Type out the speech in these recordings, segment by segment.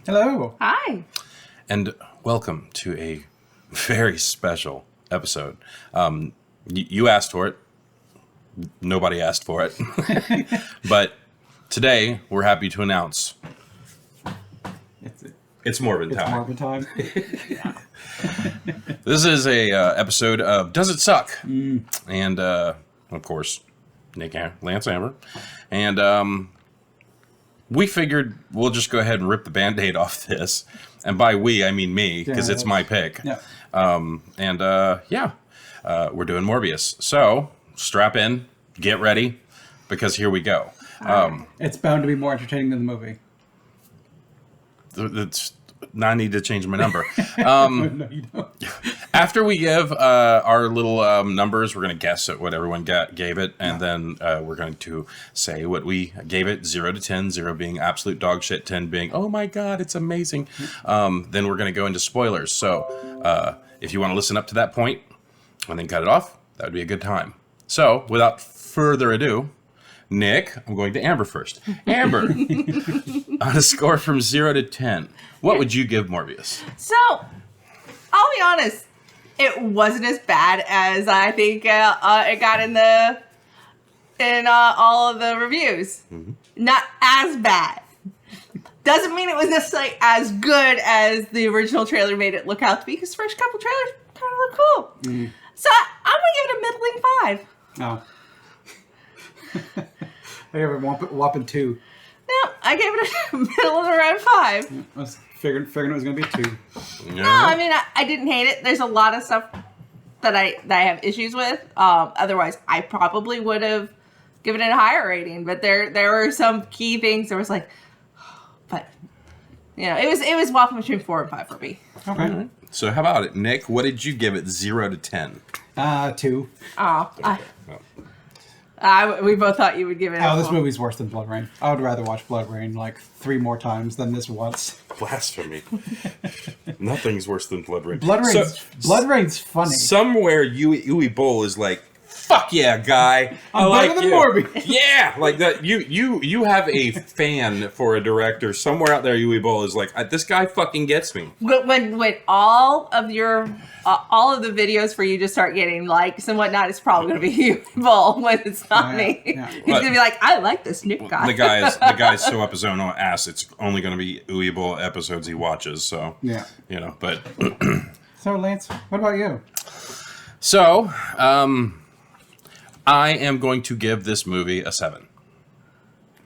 Hello. Hi. And welcome to a very special episode. You asked for it. Nobody asked for it. But today, we're happy to announce it's Morbin time. It's Morbin time. This is a episode of Does It Suck? And, of course, Lance Amber. And we figured we'll just go ahead and rip the Band-Aid off this. And by we, I mean me, because it's my pick. Yeah. We're doing Morbius. So, strap in, get ready, because here we go. It's bound to be more entertaining than the movie. Now I need to change my number. No, you don't. After we give our little numbers, we're going to guess at what everyone gave it, and then we're going to say what we gave it, 0 to 10, 0 being absolute dog shit, 10 being, oh my god, it's amazing. Then we're going to go into spoilers. So if you want to listen up to that point and then cut it off, that would be a good time. So without further ado, Nick, I'm going to Amber first. Amber, on a score from 0 to 10, what would you give Morbius? So, I'll be honest. It wasn't as bad as I think it got in all of the reviews. Mm-hmm. Not as bad. Doesn't mean it was necessarily as good as the original trailer made it look out to be, because the first couple trailers kind of look cool. Mm-hmm. So I'm going to give it a middling 5. Oh. I gave it a whopping 2. No, I gave it a middle of around 5. I was figuring it was going to be 2. Yeah. No, I mean, I didn't hate it. There's a lot of stuff that I have issues with. Otherwise, I probably would have given it a higher rating. But there were some key things. There was like, but it was waffling between 4 and 5 for me. Okay. All right. So how about it, Nick? What did you give it 0 to 10? 2. We both thought you would give it. This movie's worse than Blood Rain. I would rather watch Blood Rain like 3 more times than this once. Blasphemy. Nothing's worse than Blood Rain. Blood Rain's funny. Somewhere Uwe Boll is like, fuck yeah, guy. I like better than you. Morbius. Yeah, like that. You have a fan for a director somewhere out there. Uwe Boll is like, this guy fucking gets me. When all of the videos for you just start getting likes and whatnot, it's probably going to be you, Bull, when it's not me. Yeah. He's going to be like, I like this new guy. The guy's so up his own ass. It's only going to be Uwe Boll episodes he watches. So yeah, But so Lance, what about you? So I am going to give this movie a 7.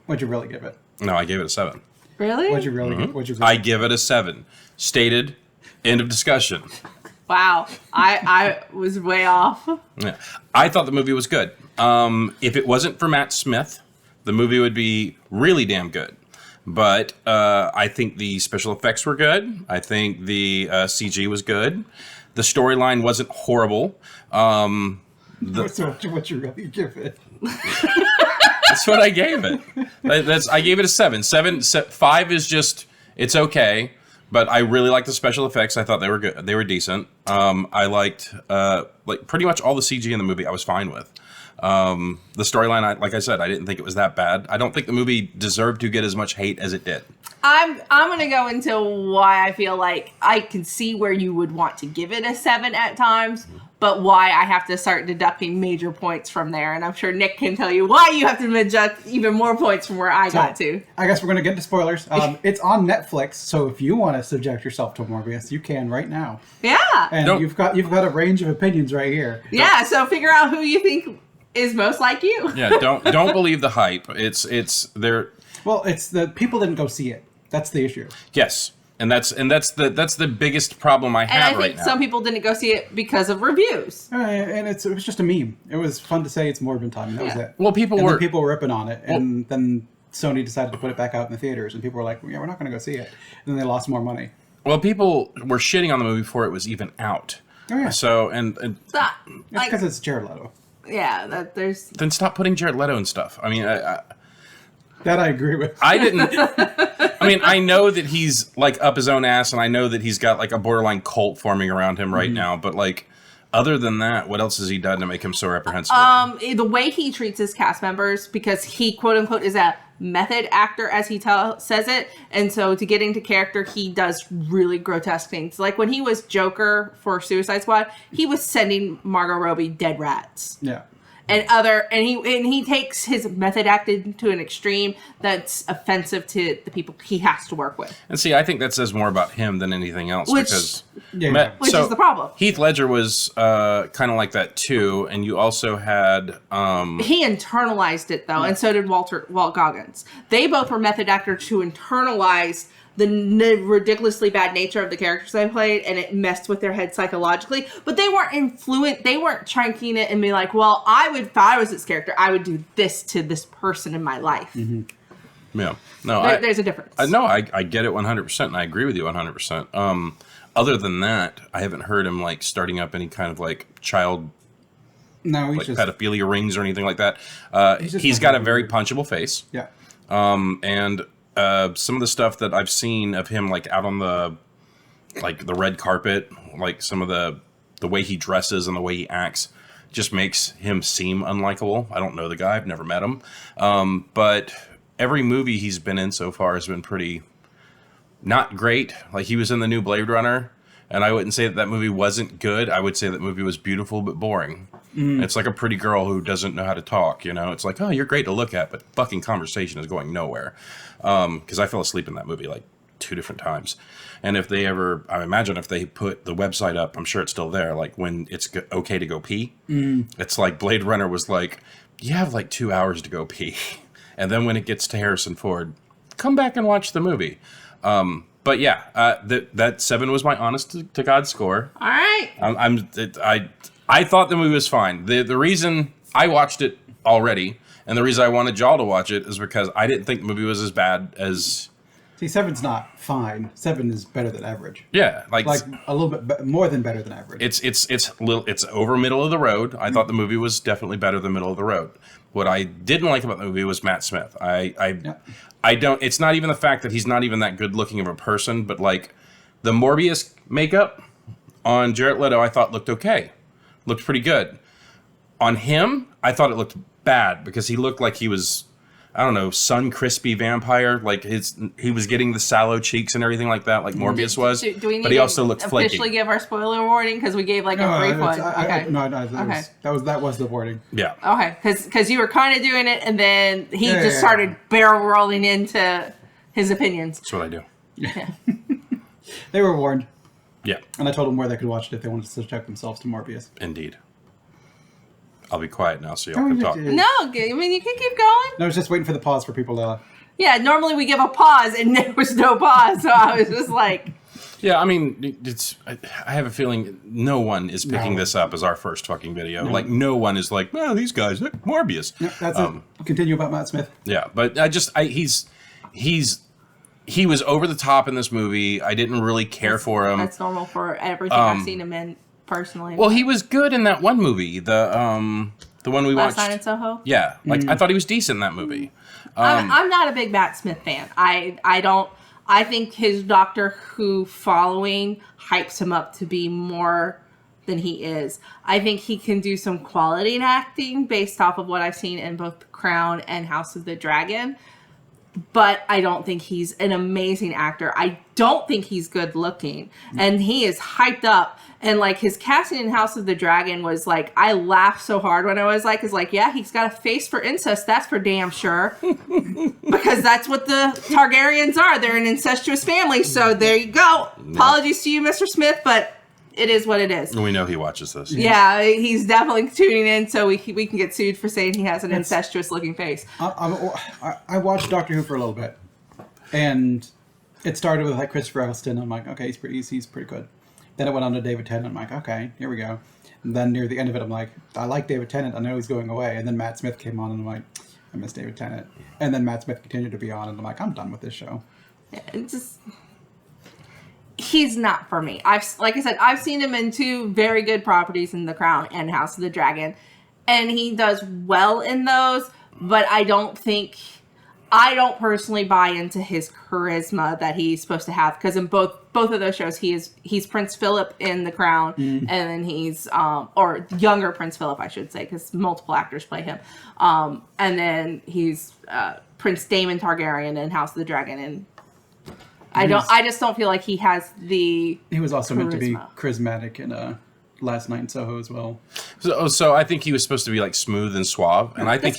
What'd you really give it? No, I gave it a 7. Really? What'd you really give? What'd you give I give it a 7. Stated. End of discussion. Wow, I was way off. Yeah. I thought the movie was good. If it wasn't for Matt Smith, the movie would be really damn good. But I think the special effects were good. I think the CG was good. The storyline wasn't horrible. What'd you really give it? That's what I gave it. I gave it a 7. 5 is just, it's okay. But I really liked the special effects. I thought they were good. They were decent. I liked pretty much all the CG in the movie. I was fine with. The storyline, like I said, I didn't think it was that bad. I don't think the movie deserved to get as much hate as it did. I'm going to go into why I feel like I can see where you would want to give it a 7 at times, but why I have to start deducting major points from there. And I'm sure Nick can tell you why you have to deduct even more points from where I got to. I guess we're going to get into spoilers. It's on Netflix, so if you want to subject yourself to Morbius, you can right now. Yeah. And you've got a range of opinions right here. Yeah, so figure out who you think is most like you. Yeah, don't believe the hype. It's there. Well, it's the people didn't go see it. That's the issue. Yes. And that's the biggest problem I have right now. And I think some people didn't go see it because of reviews. And it was just a meme. It was fun to say it's Morbin time, and that was it. Well, people were ripping on it, and then Sony decided to put it back out in the theaters, and people were like, "Yeah, we're not going to go see it." And then they lost more money. Well, people were shitting on the movie before it was even out. Oh yeah. So it's because it's Jared Leto. Yeah, there's. Then stop putting Jared Leto and stuff. I mean, that I agree with. I didn't. I mean, I know that he's like up his own ass, and I know that he's got like a borderline cult forming around him right now. But like, other than that, what else has he done to make him so reprehensible? The way he treats his cast members, because he quote unquote is a method actor, as he says it. And so to get into character, he does really grotesque things. Like when he was Joker for Suicide Squad, he was sending Margot Robbie dead rats. Yeah. And he takes his method acting to an extreme that's offensive to the people he has to work with. And see, I think that says more about him than anything else, Which because is the problem. Heath Ledger was kind of like that too, and you also had he internalized it though, and so did Walt Goggins. They both were method actors who internalized the ridiculously bad nature of the characters they played, and it messed with their head psychologically. But they weren't chunking it and be like, well, if I was this character, I would do this to this person in my life. Mm-hmm. Yeah. No, there's a difference. I get it 100%, and I agree with you 100%. Other than that, I haven't heard him like starting up any kind of like child pedophilia rings or anything like that. He's got a very punchable face. Yeah. And some of the stuff that I've seen of him, like out on the red carpet, like some of the way he dresses and the way he acts, just makes him seem unlikable. I don't know the guy; I've never met him, but every movie he's been in so far has been pretty not great. Like he was in the new Blade Runner, and I wouldn't say that movie wasn't good. I would say that movie was beautiful but boring. It's like a pretty girl who doesn't know how to talk, It's like, oh, you're great to look at, but fucking conversation is going nowhere. Because I fell asleep in that movie like 2 different times. And if they ever, I imagine if they put the website up, I'm sure it's still there, like when it's okay to go pee. It's like Blade Runner was like, you have like 2 hours to go pee. And then when it gets to Harrison Ford, come back and watch the movie. But yeah, that 7 was my honest to God score. All right. I thought the movie was fine. The reason I watched it already, and the reason I wanted y'all to watch it, is because I didn't think the movie was as bad as... See, 7's not fine. 7 is better than average. Yeah, like a little bit more than better than average. It's over middle of the road. I thought the movie was definitely better than middle of the road. What I didn't like about the movie was Matt Smith. I don't... It's not even the fact that he's not even that good looking of a person, but like the Morbius makeup on Jared Leto, I thought looked okay. Looked pretty good. On him, I thought it looked bad because he looked like he was, I don't know, sun crispy vampire. Like he was getting the sallow cheeks and everything like that, like Morbius was. Do we need but he also looked flaky. Officially give our spoiler warning because we gave like a brief one. Okay. That was the wording. Yeah. Okay, because you were kind of doing it, and then he started barrel rolling into his opinions. That's what I do. Yeah. They were warned. Yeah. And I told them where they could watch it if they wanted to subject themselves to Morbius. Indeed. I'll be quiet now so y'all can talk. No, I mean, you can keep going. No, I was just waiting for the pause for people to... Yeah, normally we give a pause, and there was no pause, so I was just like... Yeah, I mean, I have a feeling no one is picking this up as our first fucking video. No. Like, no one is like, well, these guys, Morbius. No, that's it. Continue about Matt Smith. Yeah, but he was over the top in this movie. I didn't really care for him. That's normal for everything I've seen him in personally. Well, he was good in that one movie, the one we watched. Last Night in Soho? Yeah, I thought he was decent in that movie. I'm not a big Matt Smith fan. I think his Doctor Who following hypes him up to be more than he is. I think he can do some quality in acting based off of what I've seen in both Crown and House of the Dragon. But I don't think he's an amazing actor. I don't think he's good looking. And he is hyped up. And like his casting in House of the Dragon was like, I laughed so hard when I was like, yeah, he's got a face for incest. That's for damn sure. Because that's what the Targaryens are. They're an incestuous family. So there you go. Apologies to you, Mr. Smith, but it is what it is. We know he watches this. Yeah, he's definitely tuning in so we can get sued for saying he has an incestuous looking face. I watched Doctor Who for a little bit, and it started with like Christopher Eccleston. I'm like, okay, he's pretty good. Then it went on to David Tennant. I'm like, okay, here we go. And then near the end of it, I'm like, I like David Tennant. I know he's going away. And then Matt Smith came on, and I'm like, I miss David Tennant. And then Matt Smith continued to be on, and I'm like, I'm done with this show. Yeah, he's not for me. Like I said, I've seen him in 2 very good properties in The Crown and House of the Dragon, and he does well in those. But I don't think I don't personally buy into his charisma that he's supposed to have, because in both of those shows he's Prince Philip in The Crown, and then he's or younger Prince Philip, I should say, because multiple actors play him, and then he's Prince Daemon Targaryen in House of the Dragon, and I just don't feel like he has the. He was also meant to be charisma. charismatic in Last Night in Soho as well. So I think he was supposed to be like smooth and suave, and I think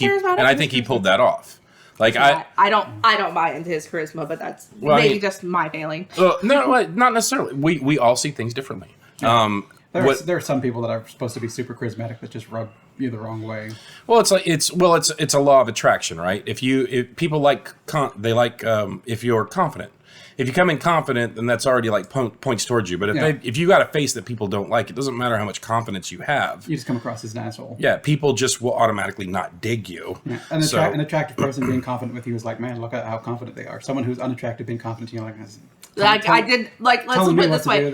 he pulled that off. Like I don't buy into his charisma, but that's maybe just my failing. No, not necessarily. We all see things differently. Yeah. There are some people that are supposed to be super charismatic that just rub you the wrong way. Well, it's a law of attraction, right? If people if you're confident. If you come in confident, then that's already like points towards you. But if you got a face that people don't like, it doesn't matter how much confidence you have. You just come across as an asshole. Yeah, people just will automatically not dig you. Yeah. An attractive person being confident with you is like, man, look at how confident they are. Someone who's unattractive being confident to you, let's put it this way.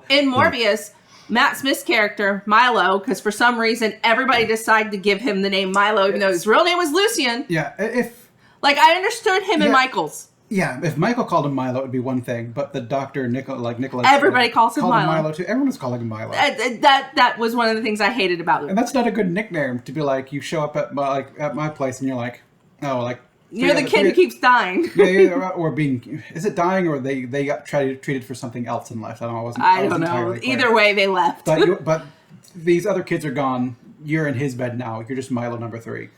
In Morbius, Matt Smith's character, Milo, because for some reason everybody decided to give him the name Milo, even though his real name was Lucian. Yeah, I understood him and Michael's. Yeah, if Michael called him Milo, it would be one thing. But the doctor, Nicholas... Everybody calls him Milo. Too. Everyone was calling him Milo. That was one of the things I hated about him. And that's not a good nickname to be like, you show up at my place and you're like, oh, like... You're the kid who keeps dying. Or being... Is it dying or they got treated for something else in life? I don't know. Either way, they left. But these other kids are gone. You're in his bed now. You're just Milo number 3.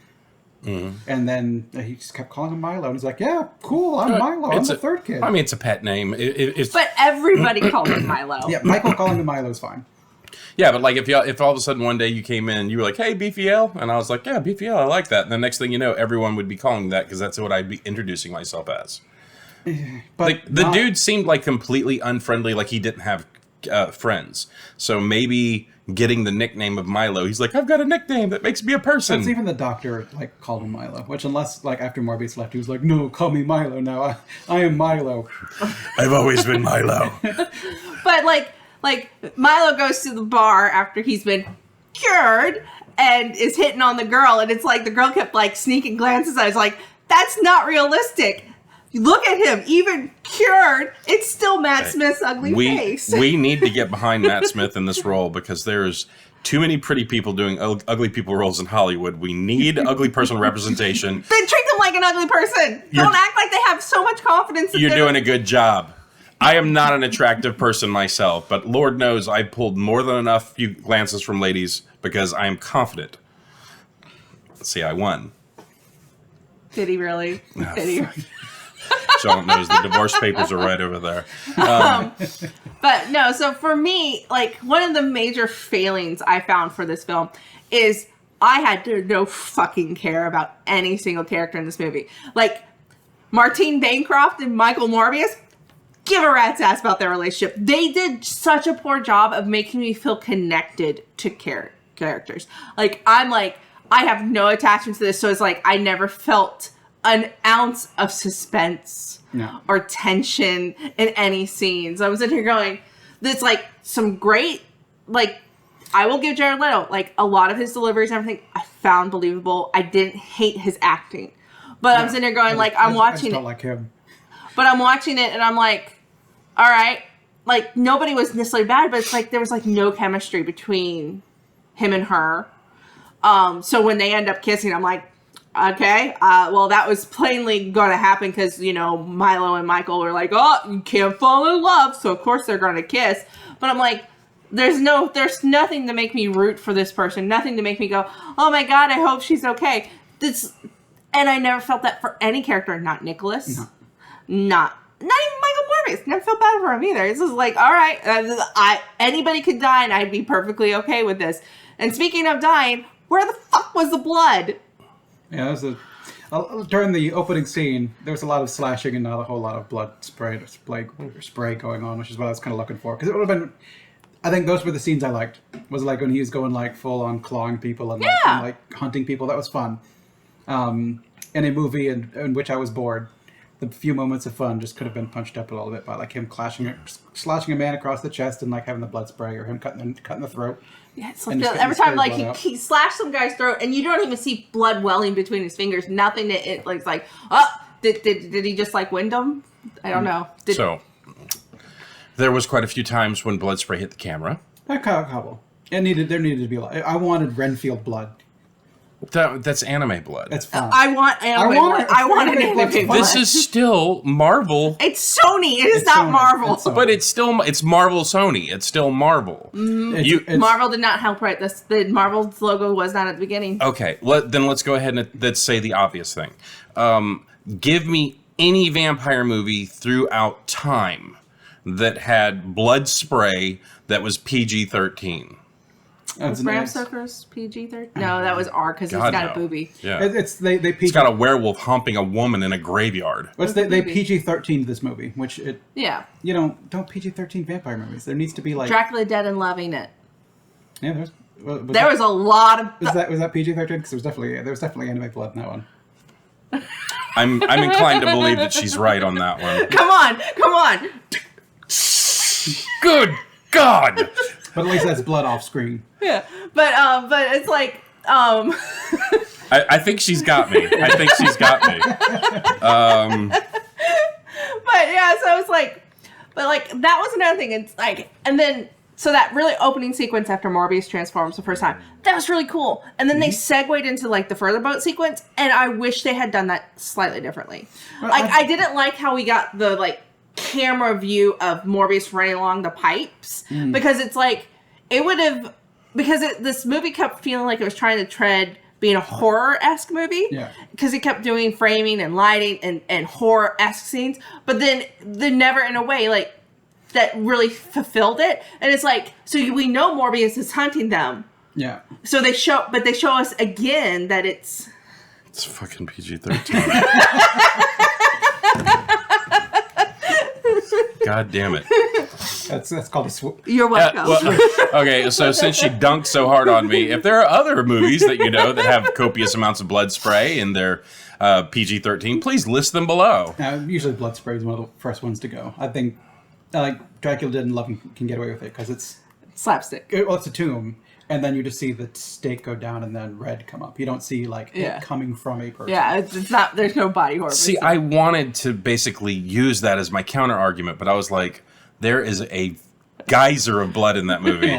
Mm-hmm. And then he just kept calling him Milo, and he's like, "Yeah, cool, I'm Milo. I'm the third kid." I mean, it's a pet name. But everybody called him Milo. Yeah, Michael calling him Milo is fine. Yeah, but like if all of a sudden one day you came in, you were like, "Hey, BFL," and I was like, "Yeah, BFL, I like that." And the next thing you know, everyone would be calling that because that's what I'd be introducing myself as. But the dude seemed like completely unfriendly, like he didn't have friends. So maybe getting the nickname of Milo, he's like, I've got a nickname that makes me a person. That's even the doctor called him Milo, which unless after Morbius left, he was like, no, call me Milo now. I am Milo. I've always been Milo. But Milo goes to the bar after he's been cured and is hitting on the girl, and it's like the girl kept sneaking glances. I was like, that's not realistic. Look at him, even cured, it's still Matt Smith's ugly face. We need to get behind Matt Smith in this role because there's too many pretty people doing ugly people roles in Hollywood. We need ugly person representation. Then treat them like an ugly person. Don't act like they have so much confidence. You're doing a good job. I am not an attractive person myself, but Lord knows I pulled more than enough few glances from ladies because I am confident. Let's see, I won. Did he really? Did he? Sean knows the divorce papers are right over there. But no, so for me, one of the major failings I found for this film is I had no fucking care about any single character in this movie. Martine Bancroft and Michael Morbius, give a rat's ass about their relationship. They did such a poor job of making me feel connected to characters. I have no attachment to this, so it's I never felt an ounce of suspense or tension in any scenes. I was in here going, there's some great, I will give Jared Leto, a lot of his deliveries and everything I found believable. I didn't hate his acting. But I was in here going, I'm watching it. I just don't like him. But I'm watching it and I'm like, all right. Nobody was necessarily bad, but it's there was no chemistry between him and her. So when they end up kissing, I'm like, okay, well, that was plainly going to happen because, Milo and Michael were like, oh, you can't fall in love, so of course they're going to kiss. But I'm like, there's nothing to make me root for this person, nothing to make me go, oh my God, I hope she's okay. And I never felt that for any character, not Nicholas, not even Michael Morbius. Never felt bad for him either. It's just all right, anybody could die and I'd be perfectly okay with this. And speaking of dying, where the fuck was the blood? Yeah, during the opening scene, there was a lot of slashing and not a whole lot of blood spray going on, which is what I was kind of looking for. Because it would have been, I think those were the scenes I liked. Was when he was going full on clawing people and hunting people. That was fun. In a movie in which I was bored, the few moments of fun just could have been punched up a little bit by him slashing a man across the chest and having the blood spray, or him cutting the throat. Yeah, it's every time he slashed some guy's throat and you don't even see blood welling between his fingers. Nothing. It's oh, Did he just like Wyndham? I don't know. So there was quite a few times when blood spray hit the camera. A couple. There needed to be a lot. I wanted Renfield blood. That's anime blood. That's fine. I want anime blood. I want an anime blood. This is still Marvel. It's Sony. It is not Sony. Marvel. It's Sony. But it's Marvel Sony. It's still Marvel. Marvel did not help write this. The Marvel's logo was not at the beginning. Okay, then let's go ahead and let's say the obvious thing. Give me any vampire movie throughout time that had blood spray that was PG-13. Was Bram Stoker's PG-13? No, that was R because he's God, got no. a boobie. Yeah, It's got a werewolf humping a woman in a graveyard. They PG-13 this movie, which don't PG-13 vampire movies. There needs to be like Dracula Dead and Loving It. Yeah, There was a lot of. Was that PG-13? Because there was definitely anime blood in that one. I'm inclined to believe that she's right on that one. Come on. Good God! But at least that's blood off screen. Yeah, but it's like I think she's got me. But yeah, so it's like, but like that was another thing. It's like, and then so that really opening sequence after Morbius transforms the first time, that was really cool. And then they segued into like the further boat sequence, and I wish they had done that slightly differently. Like I didn't like how we got the like camera view of Morbius running along the pipes because it's like it would have this movie kept feeling like it was trying to tread being a horror-esque movie because it kept doing framing and lighting and horror-esque scenes, but then never in a way like that really fulfilled it. And it's like, so we know Morbius is hunting them, so they show us again that it's fucking PG-13. God damn it. That's called a swoop. You're welcome. Okay, so since she dunked so hard on me, if there are other movies that you know that have copious amounts of blood spray in their PG-13, please list them below. Usually blood spray is one of the first ones to go. I think like Dracula Dead and Loving can get away with it because it's slapstick. It's a tomb, and then you just see the stake go down and then red come up. You don't see like it coming from a person. Yeah, it's not. There's no body horror. See, I wanted to basically use that as my counter argument, but I was like, there is a geyser of blood in that movie,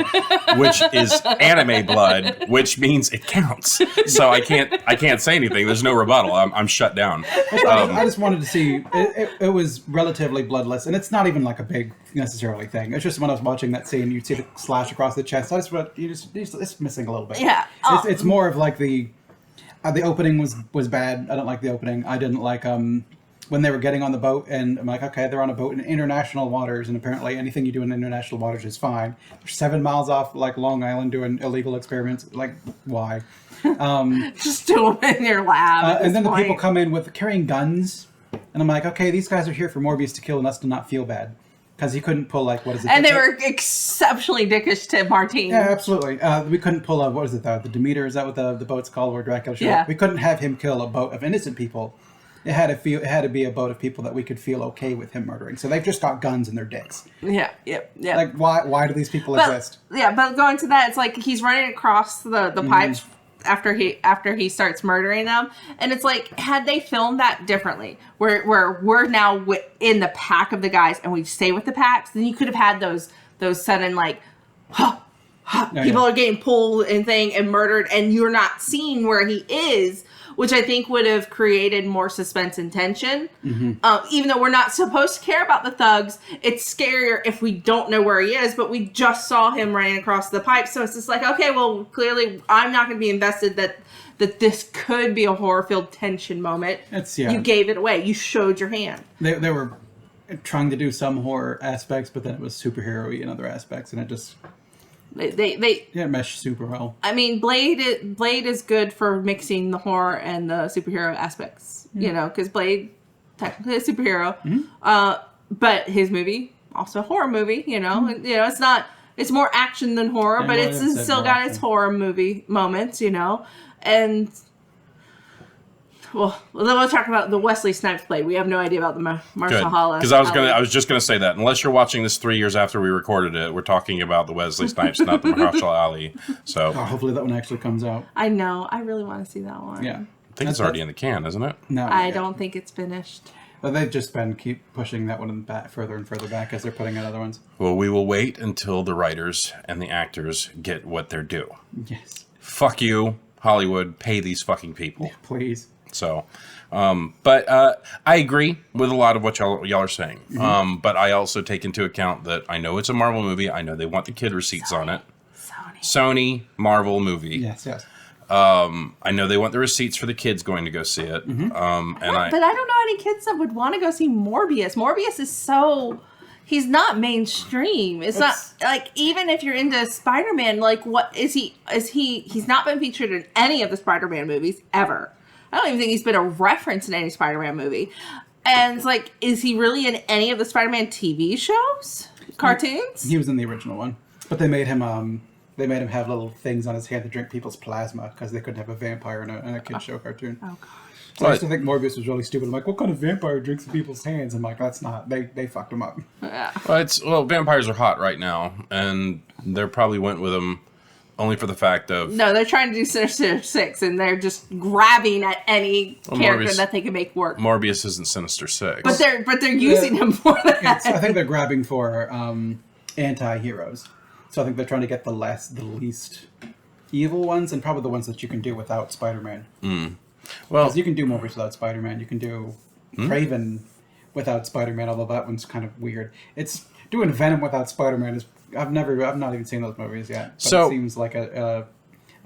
which is anime blood, which means it counts. So I can't say anything. There's no rebuttal. I'm shut down. I just wanted to see. It was relatively bloodless, and it's not even like a big necessarily thing. It's just when I was watching that scene, you'd see the slash across the chest. I just it's missing a little bit. Yeah, it's more of like the opening was bad. I don't like the opening. I didn't like when they were getting on the boat, and I'm like, okay, they're on a boat in international waters, and apparently anything you do in international waters is fine. They're 7 miles off like Long Island doing illegal experiments. Like, why? Just do them in your lab. And then the people come in with carrying guns, and I'm like, okay, these guys are here for Morbius to kill and us to not feel bad. Because he couldn't pull, like, what is it? And they were exceptionally dickish to Martine. Yeah, absolutely. We couldn't pull a, what is it, the Demeter? Is that what the boat's called where Dracula showed up? We couldn't have him kill a boat of innocent people. It had to be a boat of people that we could feel okay with him murdering. So they've just got guns in their dicks. Yeah. Like, why do these people exist? Yeah, but going to that, it's like he's running across the pipes after he starts murdering them, and it's like, had they filmed that differently, where we're now in the pack of the guys and we stay with the packs, then you could have had those sudden like, people are getting pulled and thing and murdered, and you're not seeing where he is. Which I think would have created more suspense and tension. Even though we're not supposed to care about the thugs, it's scarier if we don't know where he is, but we just saw him running across the pipe. So it's just like, okay, well, clearly I'm not going to be invested that this could be a horror-filled tension moment. You gave it away. You showed your hand. They were trying to do some horror aspects, but then it was superhero-y in other aspects, and it just... They mesh super well. I mean, Blade is good for mixing the horror and the superhero aspects, you know, because Blade technically is a superhero, but his movie also a horror movie, you know. You know, it's more action than horror, but it's still got its horror movie moments, you know. And well, then we'll talk about the Wesley Snipes Blade. We have no idea about the Mahershala. Because I was just gonna say that unless you're watching this 3 years after we recorded it, we're talking about the Wesley Snipes, not the Mahershala Ali. So hopefully that one actually comes out. I know. I really want to see that one. Yeah. think it's already in the can, isn't it? No, I yeah. don't think it's finished. But they've just been keep pushing that one in the back further and further back as they're putting out other ones. Well, we will wait until the writers and the actors get what they're due. Yes. Fuck you, Hollywood. Pay these fucking people. Please. So, but I agree with a lot of what y'all are saying. But I also take into account that I know it's a Marvel movie. I know they want the kid receipts on it. Sony Marvel movie. Yes, yes. I know they want the receipts for the kids going to go see it. But I don't know any kids that would want to go see Morbius. Morbius is so... He's not mainstream. It's not like, even if you're into Spider-Man, like, what is he? He's not been featured in any of the Spider-Man movies ever. I don't even think he's been a reference in any Spider-Man movie. And it's like, is he really in any of the Spider-Man TV shows? Cartoons? He was in the original one. But they made him have little things on his hand to drink people's plasma because they couldn't have a vampire in a kid's show cartoon. Oh, God. So I used to think Morbius was really stupid. I'm like, what kind of vampire drinks in people's hands? I'm like, that's not. They fucked him up. Yeah. Well, vampires are hot right now, and they probably went with them only for the fact of... No, they're trying to do Sinister Six, and they're just grabbing at any character Morbius, that they can make work. Morbius isn't Sinister Six. But they're using him for that. I think they're grabbing for anti-heroes. So I think they're trying to get the least evil ones, and probably the ones that you can do without Spider-Man. Well, Because you can do Morbius without Spider-Man. You can do Craven without Spider-Man, although that one's kind of weird. It's doing Venom without Spider-Man is... I've not even seen those movies yet. But So- it seems like a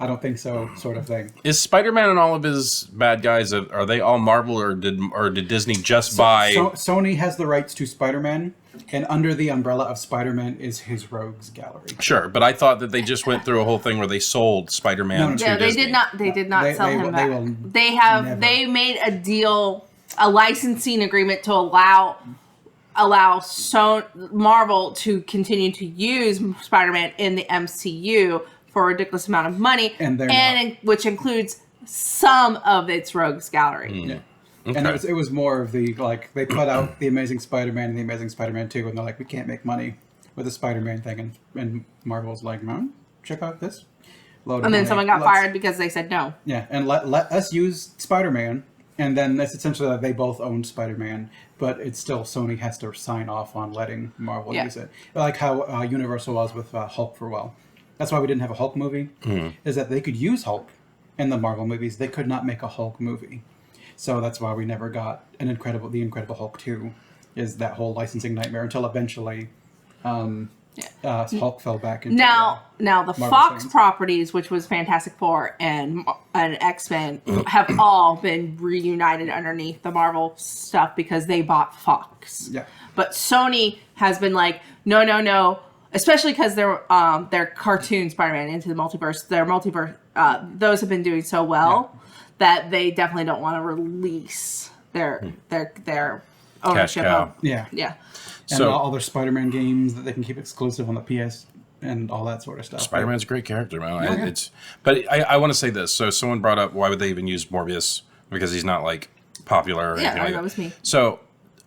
I don't think so sort of thing. is Spider-Man and all of his bad guys, are they all Marvel, or did Disney just buy... Sony has the rights to Spider-Man, and under the umbrella of Spider-Man is his Rogues Gallery. Sure, but I thought that they just went through a whole thing where they sold Spider-Man to Yeah, they Disney. did not. They did not sell him they back. will They made a deal, a licensing agreement to allow Marvel to continue to use Spider-Man in the MCU for a ridiculous amount of money, which includes some of its Rogues Gallery. Yeah. Okay. And it was more of the, like, they put out The Amazing Spider-Man and The Amazing Spider-Man 2, and they're like, we can't make money with the Spider-Man thing. And Marvel's like, no, check out this. And then someone got fired because they said no. Yeah, and let us use Spider-Man. And then that's essentially that they both own Spider-Man, but it's still Sony has to sign off on letting Marvel use it. Like how Universal was with Hulk for a while. That's why we didn't have a Hulk movie, is that they could use Hulk in the Marvel movies. They could not make a Hulk movie. So that's why we never got The Incredible Hulk 2, is that whole licensing nightmare until eventually Hulk fell back into Now the Marvel Fox things. properties, which was Fantastic Four and X-Men, have all been reunited underneath the Marvel stuff because they bought Fox. Yeah. But Sony has been like, no, especially because their cartoon Spider-Man Into the Multiverse, those have been doing so well that they definitely don't want to release their ownership of. Yeah. Yeah. And So- all their Spider-Man games that they can keep exclusive on the PS and all that sort of stuff. Spider-Man's a great character, man. Yeah. But I want to say this. So someone brought up, why would they even use Morbius? Because he's not, like, popular or anything like that was me. So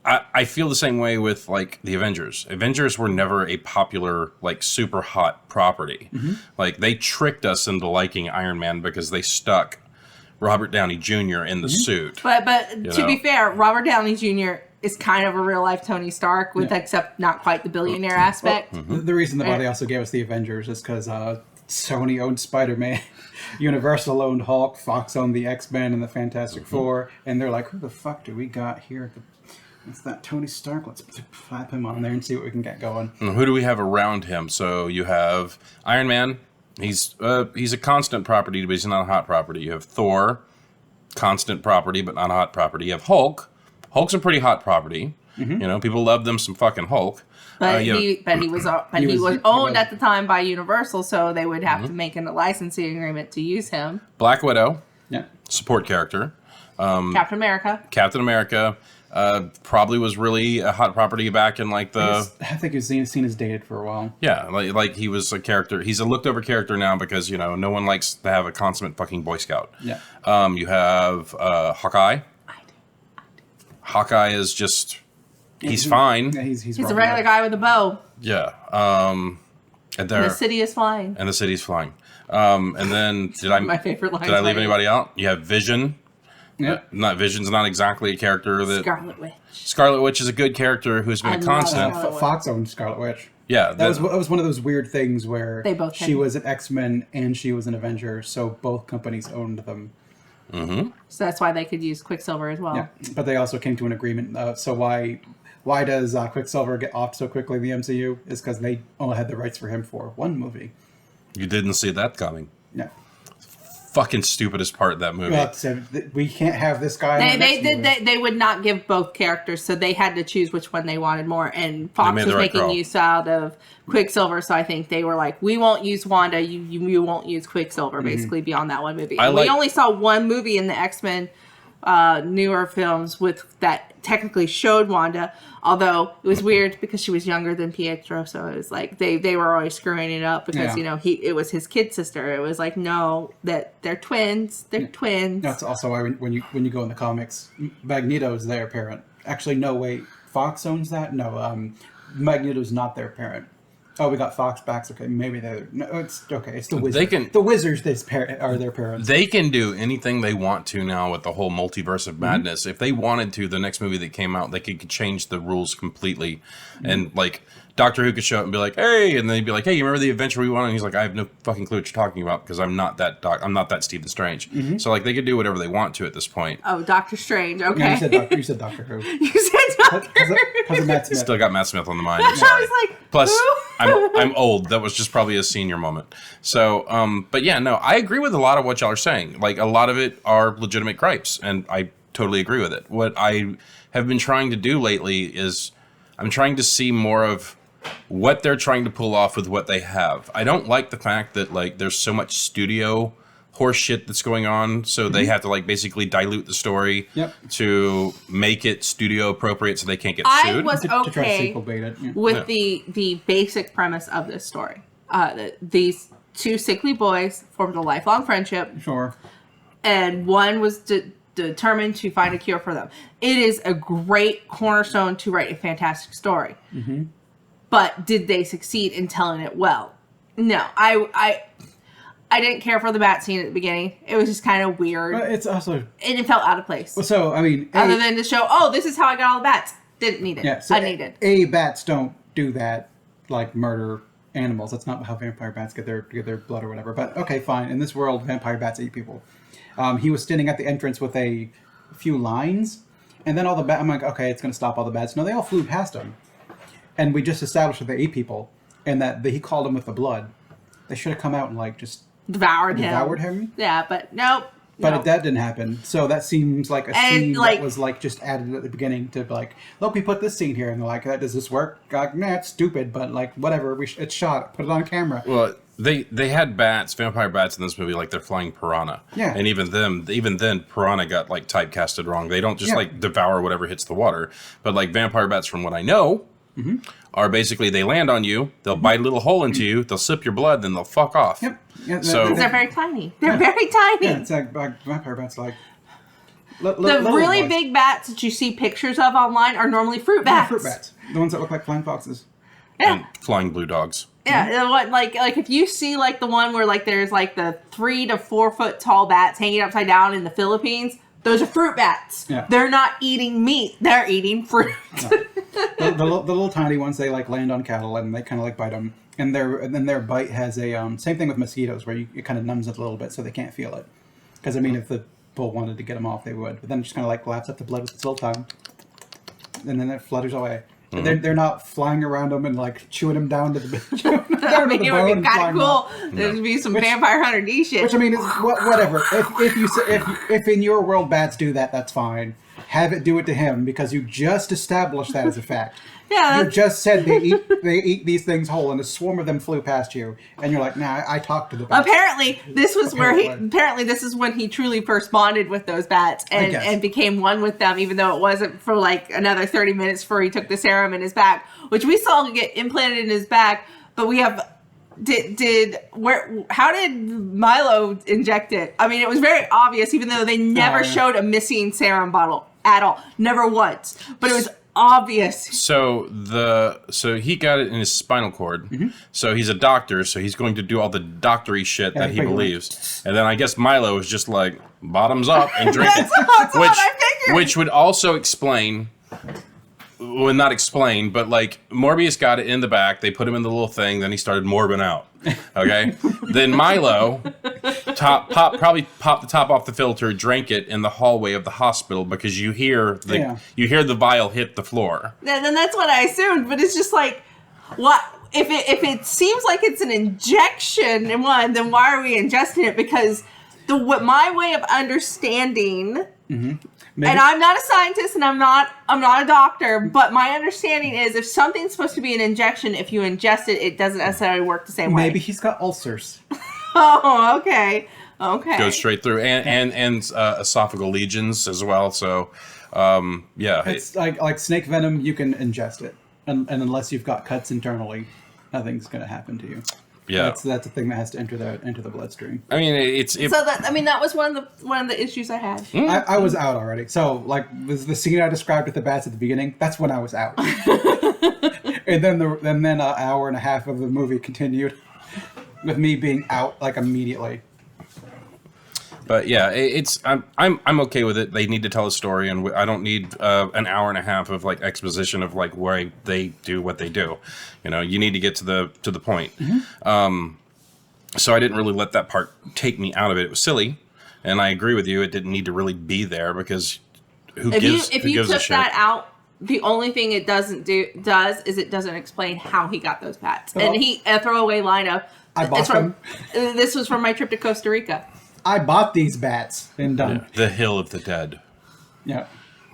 I feel the same way with, like, the Avengers. Avengers were never a popular, like, super hot property. Like, they tricked us into liking Iron Man because they stuck Robert Downey Jr. in the suit. But to be know? fair, Robert Downey Jr. is kind of a real life Tony Stark, with except not quite the billionaire aspect. The reason why they also gave us the Avengers is because Sony owned Spider-Man, Universal owned Hulk, Fox owned the X-Men and the Fantastic Four, and they're like, who the fuck do we got here? It's that Tony Stark. Let's flap him on there and see what we can get going. And who do we have around him? So you have Iron Man. He's a constant property, but he's not a hot property. You have Thor, constant property, but not a hot property. You have Hulk. Hulk's a pretty hot property. You know, people love them some fucking Hulk. But he was owned at the time by Universal, so they would have to make a licensing agreement to use him. Black Widow, Yeah. support character. Captain America. Probably was really a hot property back in like the... I think he's seen as dated for a while. Yeah, like he was a character. He's a looked over character now because, you know, no one likes to have a consummate fucking Boy Scout. Yeah. You have Hawkeye. Hawkeye is just... He's fine. Yeah, he's He's a regular guy with a bow. Yeah. And The city is flying. And the city's flying. And then My favorite line. did I leave anybody out? You have Vision. Yep. Not Vision's not exactly a character that Scarlet Witch is a good character who's been I a love constant. Scarlet Witch. Fox owned Scarlet Witch. Yeah, That was one of those weird things where They both she had- was an X-Men and she was an Avenger, so both companies owned them. So that's why they could use Quicksilver as well. Yeah, but they also came to an agreement. So why does Quicksilver get off so quickly in the MCU? Is because they only had the rights for him for one movie. You didn't see that coming. Yeah. Fucking stupidest part of that movie. Well, so we can't have this guy. in the next movie. They would not give both characters, so they had to choose which one they wanted more. And Fox made was the right making call. use out of Quicksilver, so I think they were like, "We won't use Wanda. You won't use Quicksilver." Basically, beyond that one movie, we only saw one movie in the X-Men newer films with that technically showed Wanda. Although it was weird because she was younger than Pietro, so it was like they were always screwing it up because it was his kid sister. It was like, no, that they're twins. They're twins. That's also why when you go in the comics, Magneto's their parent. Actually, no, wait, Fox owns that. No, Magneto's not their parent. Oh, we got Fox backs. Okay, maybe they're no. It's okay. It's the Wizards. The Wizards. Are their parents. They can do anything they want to now with the whole multiverse of madness. If they wanted to, the next movie that came out, they could change the rules completely, and like Doctor Who could show up and be like, "Hey," and they'd be like, "Hey, you remember the adventure we went on?" And he's like, "I have no fucking clue what you're talking about because I'm not that I'm not that Stephen Strange." So like they could do whatever they want to at this point. Oh, Doctor Strange. Okay. Yeah, you said Doctor Who. You said Doctor. Because of Matt Smith. Still got Matt Smith on the mind. I'm sorry. I was like, Plus, who? I'm old. That was just probably a senior moment. So, but yeah, no, I agree with a lot of what y'all are saying. Like a lot of it are legitimate gripes, and I totally agree with it. What I have been trying to do lately is I'm trying to see more of what they're trying to pull off with what they have. I don't like the fact that like there's so much studio horse shit that's going on, so they have to like basically dilute the story to make it studio appropriate so they can't get sued. I was to try to okay sequel bait it. Yeah. with the basic premise of this story. These two sickly boys formed a lifelong friendship, Sure. and one was determined to find a cure for them. It is a great cornerstone to write a fantastic story. But did they succeed in telling it well? No. I didn't care for the bat scene at the beginning. It was just kind of weird. But it's also And it felt out of place. so. I mean, Other than to show, oh, this is how I got all the bats. Didn't need it. yeah. So Unneeded. bats don't do that, like murder animals. That's not how vampire bats get their blood or whatever. But okay, fine. In this world, vampire bats eat people. He was standing at the entrance with a few lines, and then all the bats. I'm like, okay, it's going to stop all the bats. No, they all flew past him, and we just established that they ate people, and that he called them with the blood. They should have come out and like just Devoured him. Yeah, but nope. But that didn't happen. So that seems like a And, scene like- that was like just added at the beginning to like, look, we put this scene here, and they're like, does this work? Like, nah, it's stupid, but like whatever. It's shot. Put it on camera. Well, they had vampire bats in this movie, like they're flying piranha. Yeah. And even then, piranha got like typecasted wrong. They don't just like devour whatever hits the water, but like vampire bats, from what I know, are basically they land on you, they'll bite a little hole into you, they'll sip your blood, then they'll fuck off. Yep. Yeah, So- They're very tiny. They're very tiny. yeah, it's like vampire bats. Like The really big bats that you see pictures of online are normally fruit bats. fruit bats, the ones that look like flying foxes. Yeah. And flying blue dogs. Yeah, the one, like if you see like the one where like there's like the 3 to 4 foot tall bats hanging upside down in the Philippines, those are fruit bats. Yeah. They're not eating meat; they're eating fruit. The little tiny ones, they like land on cattle and they kind of like bite them, and their bite has a same thing with mosquitoes where it kind of numbs it a little bit so they can't feel it. Because I mean, if the bull wanted to get them off, they would, but then it just kind of like laps up the blood with its little tongue, and then it flutters away. They're not flying around them and like chewing them down to the I mean, it would be kind of cool. There'd be some Vampire Hunter D shit. Which I mean, is whatever. If in your world bats do that, that's fine. Have it do it to him because you just established that as a fact. Yeah. You just said they eat these things whole, and a swarm of them flew past you, and you're like, nah, I talked to the bats. Apparently, this was apparently this is when he truly first bonded with those bats and became one with them, even though it wasn't for like another 30 minutes before he took the serum in his back, which we saw get implanted in his back, but we have how did Milo inject it? I mean, it was very obvious, even though they never showed a missing serum bottle at all. Never once. But it was obvious. So he got it in his spinal cord. Mm-hmm. So he's a doctor. So he's going to do all the doctory shit that he figured. believes. And then I guess Milo is just like bottoms up and drink it, That's what I figured. which would also explain. Well, not explain, but like Morbius got it in the back. They put him in the little thing. Then he started Morbin out. Okay. Then Milo probably popped the top off the filter, drank it in the hallway of the hospital because you hear the vial hit the floor. Then that's what I assumed. But it's just like, what if it seems like it's an injection in one? Then why are we ingesting it? Because my way of understanding. Mm-hmm. And I'm not a scientist and I'm not a doctor, but my understanding is if something's supposed to be an injection, if you ingest it, it doesn't necessarily work the same way. Maybe he's got ulcers. Oh, okay. Goes straight through and esophageal lesions as well. So, yeah. It's like snake venom, you can ingest it. And unless you've got cuts internally, nothing's going to happen to you. Yeah, that's a thing that has to enter the bloodstream. I mean, that was one of the issues I had. I was out already. So like the scene I described with the bats at the beginning, that's when I was out. and then an hour and a half of the movie continued with me being out like immediately. But yeah, I'm okay with it. They need to tell a story, and I don't need an hour and a half of like exposition of like why they do what they do. You know, you need to get to the point. Mm-hmm. So I didn't really let that part take me out of it. It was silly, and I agree with you. It didn't need to really be there because if you took that out, the only thing it does is it doesn't explain how he got those bats. Well, And a throwaway line of I bought them. This was from my trip to Costa Rica. I bought these bats and done. Yeah, the Hill of the Dead. Yeah.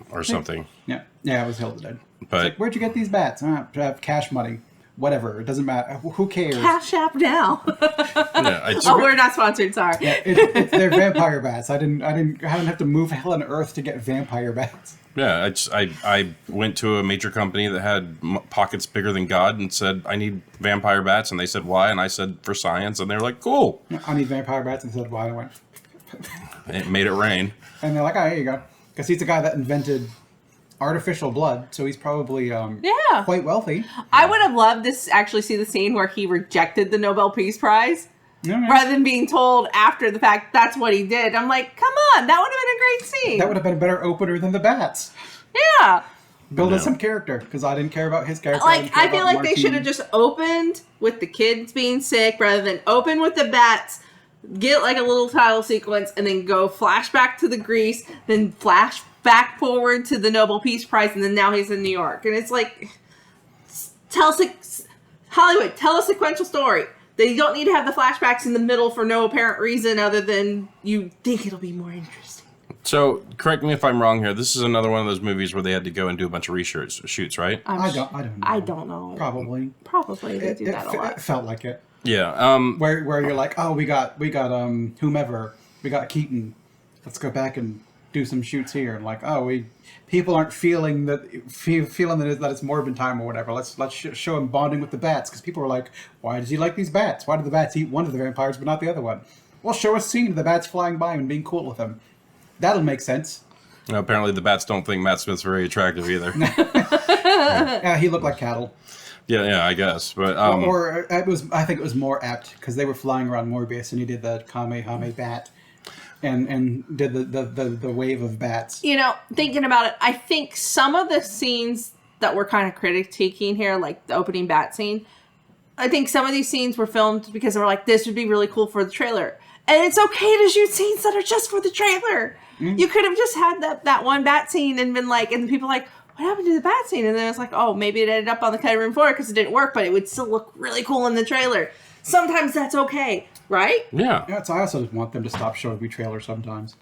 Or something. Yeah, it was Hill of the Dead. But like, where'd you get these bats? To have cash money, whatever. It doesn't matter. Who cares? Cash App now. yeah, we're not sponsored. Sorry. Yeah, they're vampire bats. I didn't have to move hell and earth to get vampire bats. Yeah, I went to a major company that had pockets bigger than God and said, I need vampire bats. And they said, why? And I said, for science. And they were like, cool. I need vampire bats. And said, why? And I went. It made it rain. And they're like, oh, here you go. Because he's the guy that invented artificial blood. So he's probably quite wealthy. I would have loved to actually see the scene where he rejected the Nobel Peace Prize. Okay. Rather than being told after the fact that's what he did. I'm like, come on, that would have been a great scene. That would have been a better opener than the bats. Yeah. Build us some character, because I didn't care about his character. Like, I feel like they should have just opened with the kids being sick rather than open with the bats, get like a little title sequence, and then go flashback to the Greece, then flash back forward to the Nobel Peace Prize, and then now he's in New York. And it's like, Hollywood, tell a sequential story. They don't need to have the flashbacks in the middle for no apparent reason other than you think it'll be more interesting. So, correct me if I'm wrong here. This is another one of those movies where they had to go and do a bunch of shoots, right? I don't know. I don't know. Probably They do that a lot. It felt like it. Yeah. Where you're like, oh, we got whomever, we got Keaton. Let's go back and do some shoots here. And like, oh, people aren't feeling that it's Morbin time or whatever. Let's show him bonding with the bats, because people were like, why does he like these bats? Why did the bats eat one of the vampires but not the other one? Well, show a scene of the bats flying by and being cool with him. That'll make sense. Well, apparently the bats don't think Matt Smith's very attractive either. Yeah, he looked like cattle. Yeah, I guess. But or I think it was more apt because they were flying around Morbius and he did the Kamehameha bat and did the wave of bats. You know, thinking about it, I think some of the scenes that we're kind of critiquing here, like the opening bat scene, I think some of these scenes were filmed because they were like, this would be really cool for the trailer. And it's okay to shoot scenes that are just for the trailer. Mm-hmm. You could have just had that one bat scene and been like, and people like, what happened to the bat scene? And then it's like, oh, maybe it ended up on the cutting room floor because it didn't work, but it would still look really cool in the trailer. Sometimes that's okay, right? Yeah. I also want them to stop showing me trailers sometimes.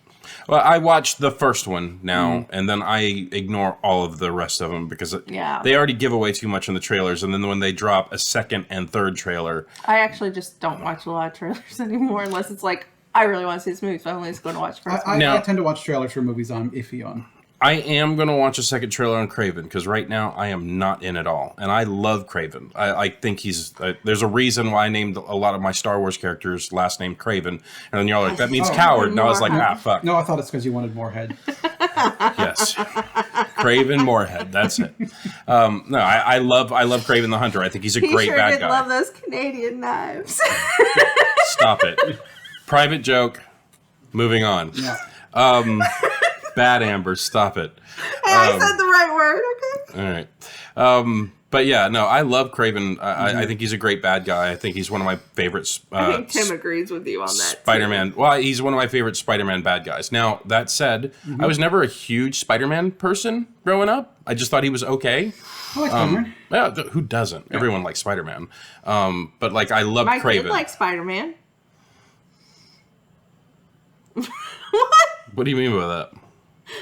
Well, I watched the first one now, and then I ignore all of the rest of them because they already give away too much in the trailers. And then when they drop a second and third trailer, I actually just don't watch a lot of trailers anymore unless it's like, I really want to see this movie, so I'm only just going to watch first. I tend to watch trailers for movies I'm iffy on. I am going to watch a second trailer on Craven because right now I am not in at all. And I love Craven. I think he's... there's a reason why I named a lot of my Star Wars characters last name Craven. And then you're like, that means coward. And I was like, fuck. No, I thought it's because you wanted more head. Yes. Craven Moorhead. That's it. No, I love Craven the Hunter. I think he's a great sure bad did guy. love those Canadian knives. Stop it. Private joke. Moving on. Yeah. Bad Amber. Stop it. I said the right word, okay? All right. But yeah, no, I love Craven. I think he's a great bad guy. I think he's one of my favorites. I think Tim agrees with you on that. Spider-Man. Well, he's one of my favorite Spider-Man bad guys. Now, that said, I was never a huge Spider-Man person growing up. I just thought he was okay. I like Spider-Man. Yeah, who doesn't? Yeah. Everyone likes Spider-Man. But like, I love My Craven. kid likes Spider-Man. What? What do you mean by that?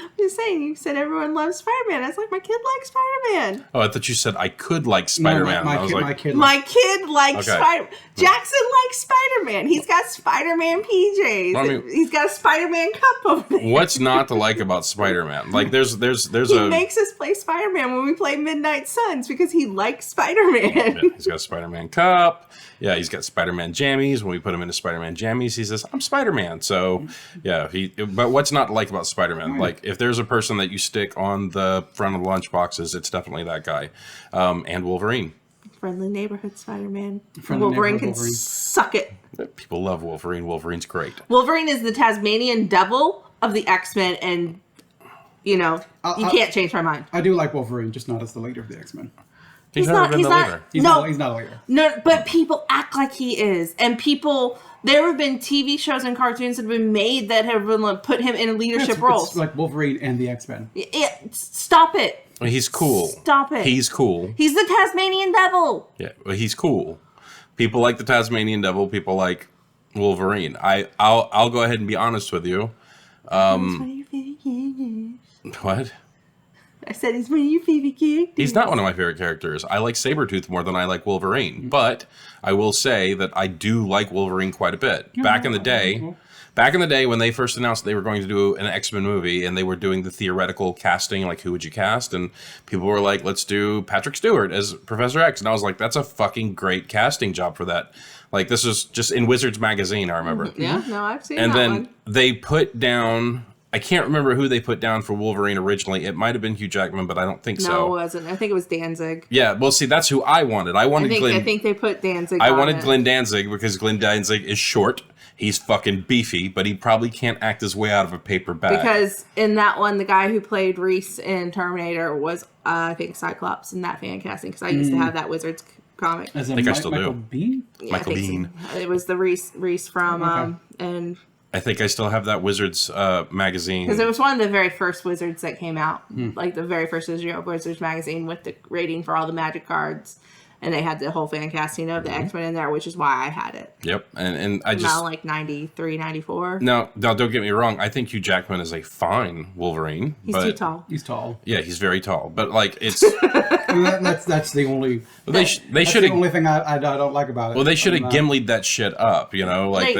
I'm just saying, you said everyone loves Spider-Man. I was like, my kid likes Spider-Man. Oh, I thought you said I could like Spider-Man. No, I was like, my kid. My kid likes Okay. Spider. Jackson likes Spider-Man. He's got Spider-Man PJs. I mean- He's got a Spider-Man cup over there. what's not to like about Spider-Man? Like, there's He a makes us play Spider-Man when we play Midnight Suns because he likes Spider-Man. yeah, he's got a Spider-Man cup. Yeah, he's got Spider-Man jammies. When we put him into Spider-Man jammies, he says, "I'm Spider-Man." So, yeah, But what's not to like about Spider-Man? Like, if there's a person that you stick on the front of the lunch boxes, it's definitely that guy. And Wolverine. Friendly neighborhood Spider-Man. Friendly Wolverine neighborhood can Wolverine. suck it. People love Wolverine. Wolverine's great. Wolverine is the Tasmanian devil of the X-Men, and you can't change my mind. I do like Wolverine, just not as the leader of the X-Men. He's never been the leader. He's not a leader. No, but people act like he is, and there have been TV shows and cartoons that have been made that have been, like, put him in leadership roles. It's like Wolverine and the X-Men. Stop it. He's cool. Stop it. He's cool. He's the Tasmanian devil. Yeah, well, he's cool. People like the Tasmanian Devil. People like Wolverine. I'll go ahead and be honest with you. What? I said he's one of your favorite characters. He's not one of my favorite characters. I like Sabretooth more than I like Wolverine. But I will say that I do like Wolverine quite a bit. Back in the day when they first announced they were going to do an X-Men movie and they were doing the theoretical casting, like who would you cast? And people were like, let's do Patrick Stewart as Professor X. And I was like, that's a fucking great casting job for that. Like, this is just in Wizards magazine, I remember. Yeah, no, I've seen and that then one. they put down... I can't remember who they put down for Wolverine originally. It might have been Hugh Jackman, but I don't think so. No, it wasn't. I think it was Danzig. Yeah, well, see, that's who I wanted. I think they put Danzig I on wanted it. Glenn Danzig because Glenn Danzig is short. He's fucking beefy, but he probably can't act his way out of a paper bag. Because in that one, the guy who played Reese in Terminator was, I think, Cyclops in that fan casting. Because I used to have that Wizards comic. As I think I still Michael do. Biehn? Yeah, Michael I think Biehn. so. It was the Reese from, Okay. and I think I still have that Wizards magazine. because it was one of the very first Wizards that came out, like the very first issue of Wizards magazine with the rating for all the Magic cards, and they had the whole fan casting of the X-Men in there, which is why I had it. Yep, and I Now just... like 93, 94. No, don't get me wrong. I think Hugh Jackman is a fine Wolverine. He's but, too tall. He's tall. Yeah, he's very tall. But, like, it's... And that's the only. they That's should the have... only thing I don't like about it. Well, they should have Gimli'd that shit up, you know? Like,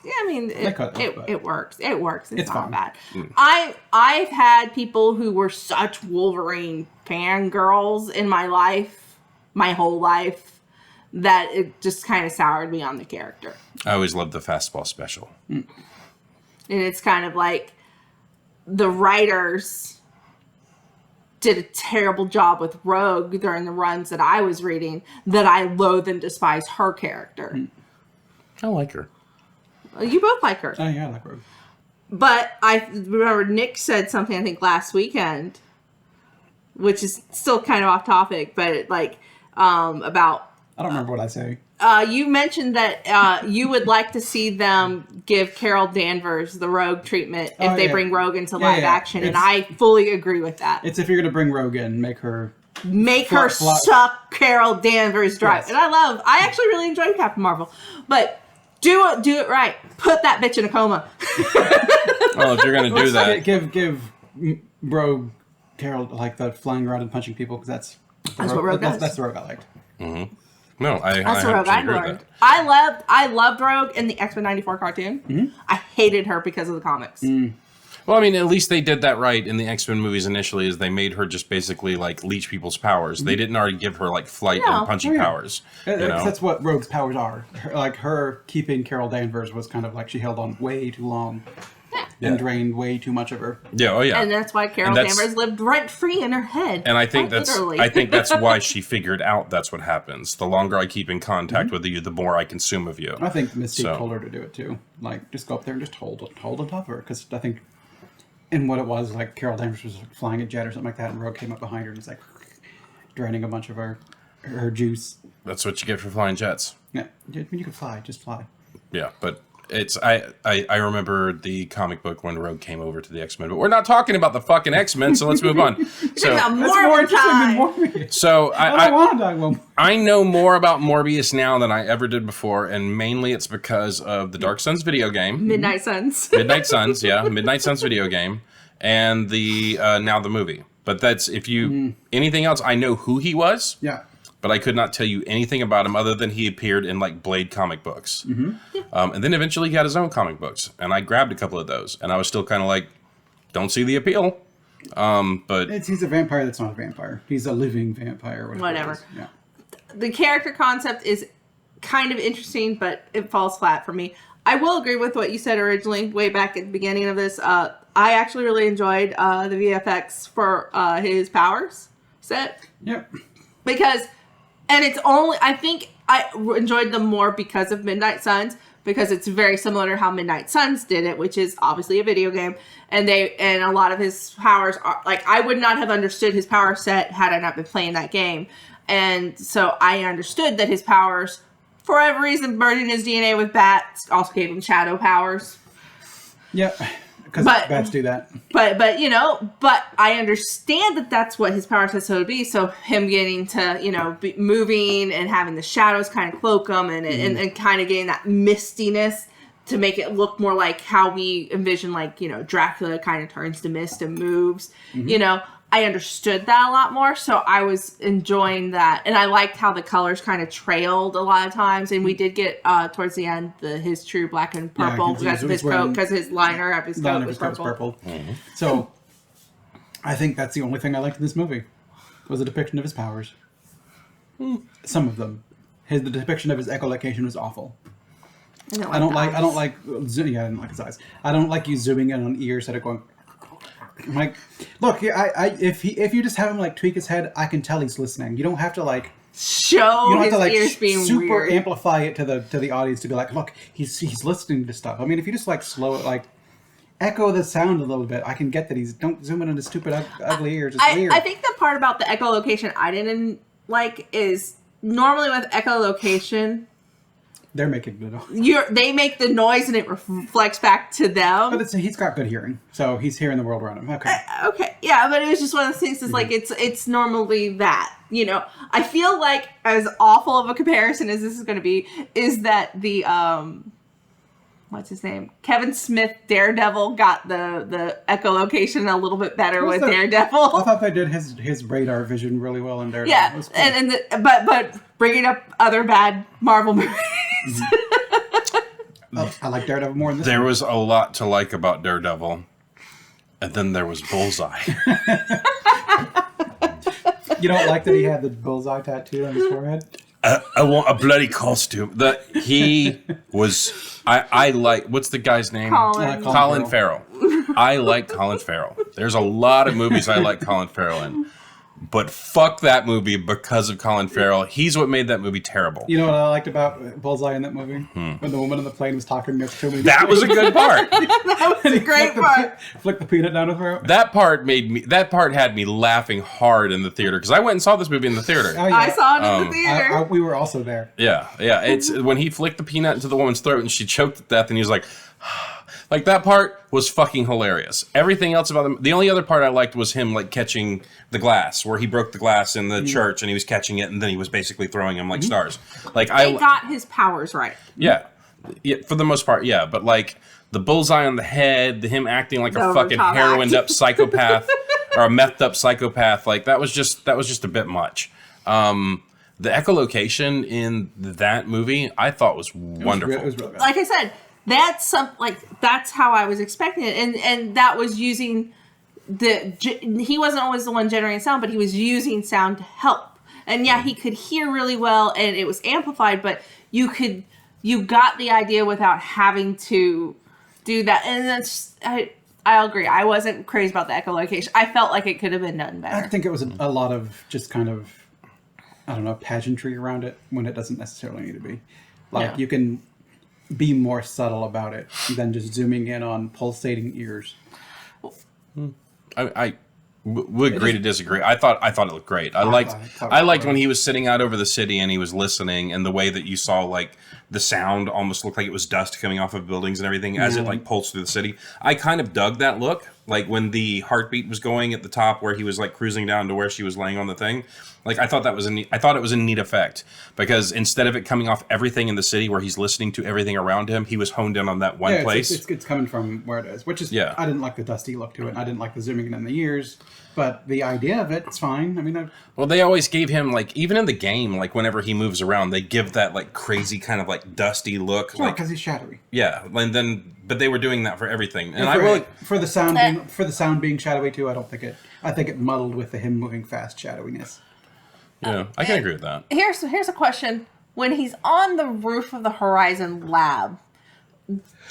Yeah, I mean, but- it works. It works. It's not fine. bad. I've had people who were such Wolverine fangirls in my life, my whole life, that it just kind of soured me on the character. I always loved the fastball special. And it's kind of like the writers did a terrible job with Rogue during the runs that I was reading, that I loathe and despise her character. I like her. You both like her. Oh yeah, I like Rogue. But I remember Nick said something, I think, last weekend, which is still kind of off topic, but like about... I don't remember what I say. you mentioned that you would like to see them give Carol Danvers the Rogue treatment if they bring Rogue into live action, and I fully agree with that. It's if you're going to bring Rogue in, make her Suck Carol Danvers dry. Yes. And I actually really enjoyed Captain Marvel, but do it right. Put that bitch in a coma. Well, if you're gonna do that, give Rogue Carol like the flying around and punching people, because that's what Rogue does. That's the Rogue I liked. Mm-hmm. No, That's the Rogue 100% I agree with learned. that. I loved Rogue in the X-Men 94 cartoon. Mm-hmm. I hated her because of the comics. Well, I mean, at least they did that right in the X-Men movies initially, is they made her just basically like leech people's powers. They didn't already give her like flight and punching powers. You know? That's what Rogue's powers are. Her keeping Carol Danvers was kind of like she held on way too long. and drained way too much of her. Yeah, oh yeah. And that's why Carol Danvers lived rent-free in her head. And I think literally. I think that's why she figured out that's what happens. The longer I keep in contact with you, the more I consume of you. I think Mystique told her to do it too. Like, just go up there and just hold on top of her. Because I think, and what it was, like, Carol Danvers was flying a jet or something like that, and Rogue came up behind her and was like, draining a bunch of her juice. That's what you get for flying jets. Yeah, you can fly, just fly. Yeah, but it's I remember the comic book when Rogue came over to the X-Men, but we're not talking about the fucking X-Men, so let's move on. So more time. Morbius. So I know more about Morbius now than I ever did before, and mainly it's because of the Dark Suns video game. Midnight Suns. Midnight Suns, yeah. Midnight Suns video game. And the now the movie. But that's anything else, I know who he was. Yeah. But I could not tell you anything about him other than he appeared in like Blade comic books. And then eventually he had his own comic books. And I grabbed a couple of those. And I was still kind of like, don't see the appeal. But he's a vampire that's not a vampire. He's a living vampire. Whatever. Yeah. The character concept is kind of interesting, but it falls flat for me. I will agree with what you said originally, way back at the beginning of this. I actually really enjoyed the VFX for his powers set. Yep. Because... And it's only, I think I enjoyed them more because of Midnight Suns, because it's very similar to how Midnight Suns did it, which is obviously a video game. And a lot of his powers are, like, I would not have understood his power set had I not been playing that game. And so I understood that his powers, for whatever reason, merging his DNA with bats also gave him shadow powers. Yep. Because bats do that. But I understand that that's what his power set would be. So him getting to, be moving and having the shadows kind of cloak him and kind of getting that mistiness to make it look more like how we envision, like, Dracula kind of turns to mist and moves. I understood that a lot more, so I was enjoying that, and I liked how the colors kind of trailed a lot of times. And we did get towards the end his true black and purple because of his coat, because his liner of his coat was purple. Mm-hmm. So I think that's the only thing I liked in this movie was the depiction of his powers. Some of them, the depiction of his echolocation was awful. I don't like his eyes. I don't like you zooming in on ears that are going. I'm like, look, if you just have him like tweak his head, I can tell he's listening. You don't have to like show his ears being super weird. Amplify it to the audience to be like, look, he's listening to stuff. I mean, if you just like slow it, like echo the sound a little bit, I can get that don't zoom in on his stupid ugly ears. It's weird. I think the part about the echolocation I didn't like is normally with echolocation, they're making the noise. They make the noise and it reflects back to them. But he's got good hearing, so he's hearing the world around him. Okay. Okay. Yeah, but it was just one of those things. Is like it's normally that. I feel like as awful of a comparison as this is going to be, is that the what's his name? Kevin Smith Daredevil got the echolocation a little bit better with Daredevil. I thought they did his radar vision really well in Daredevil. Yeah, cool. but bringing up other bad Marvel movies. I like Daredevil more than this. There was a lot to like about Daredevil, and then there was Bullseye. You don't like that he had the bullseye tattoo on his forehead? I want a bloody costume. He was. I like. What's the guy's name? Colin Farrell. I like Colin Farrell. There's a lot of movies I like Colin Farrell in. But fuck that movie because of Colin Farrell. He's what made that movie terrible. You know what I liked about Bullseye in that movie? When the woman on the plane was talking next to me. That was a good part. That was a great part. Flick the peanut down her throat. That part had me laughing hard in the theater because I went and saw this movie in the theater. Oh, yeah. I saw it in the theater. We were also there. Yeah. It's when he flicked the peanut into the woman's throat and she choked to death and he was like, like that part was fucking hilarious. Everything else about them. The only other part I liked was him like catching the glass, where he broke the glass in the church and he was catching it and then he was basically throwing them like stars. Like they got his powers right. Yeah, for the most part, yeah. But like the bullseye on the head, him acting like a fucking heroined up psychopath or a methed up psychopath, like that was just a bit much. The echolocation in that movie, I thought was wonderful. It was really good. Like I said, that's how I was expecting it, and that was using he wasn't always the one generating sound, but he was using sound to help. And yeah, he could hear really well, and it was amplified, but you got the idea without having to do that. And that's I'll agree. I wasn't crazy about the echolocation. I felt like it could have been done better. I think it was a lot of just kind of, I don't know, pageantry around it when it doesn't necessarily need to be. Like, you can be more subtle about it than just zooming in on pulsating ears. I would agree to disagree. I thought it looked great. I liked when he was sitting out over the city and he was listening, and the way that you saw like the sound almost looked like it was dust coming off of buildings and everything as it like pulsed through the city. I kind of dug that look, like when the heartbeat was going at the top where he was like cruising down to where she was laying on the thing. Like I thought it was a neat effect, because instead of it coming off everything in the city where he's listening to everything around him, he was honed in on that one place. It's coming from where it is, which is I didn't like the dusty look to it. I didn't like the zooming in the ears, but the idea of it's fine. I mean, well, they always gave him like, even in the game, like whenever he moves around, they give that like crazy kind of like dusty look, like because he's shadowy. Yeah, and then but they were doing that for everything, and for the sound being shadowy too. I think it muddled with the him moving fast shadowiness. Yeah, I can agree with that. Here's a question. When he's on the roof of the Horizon lab,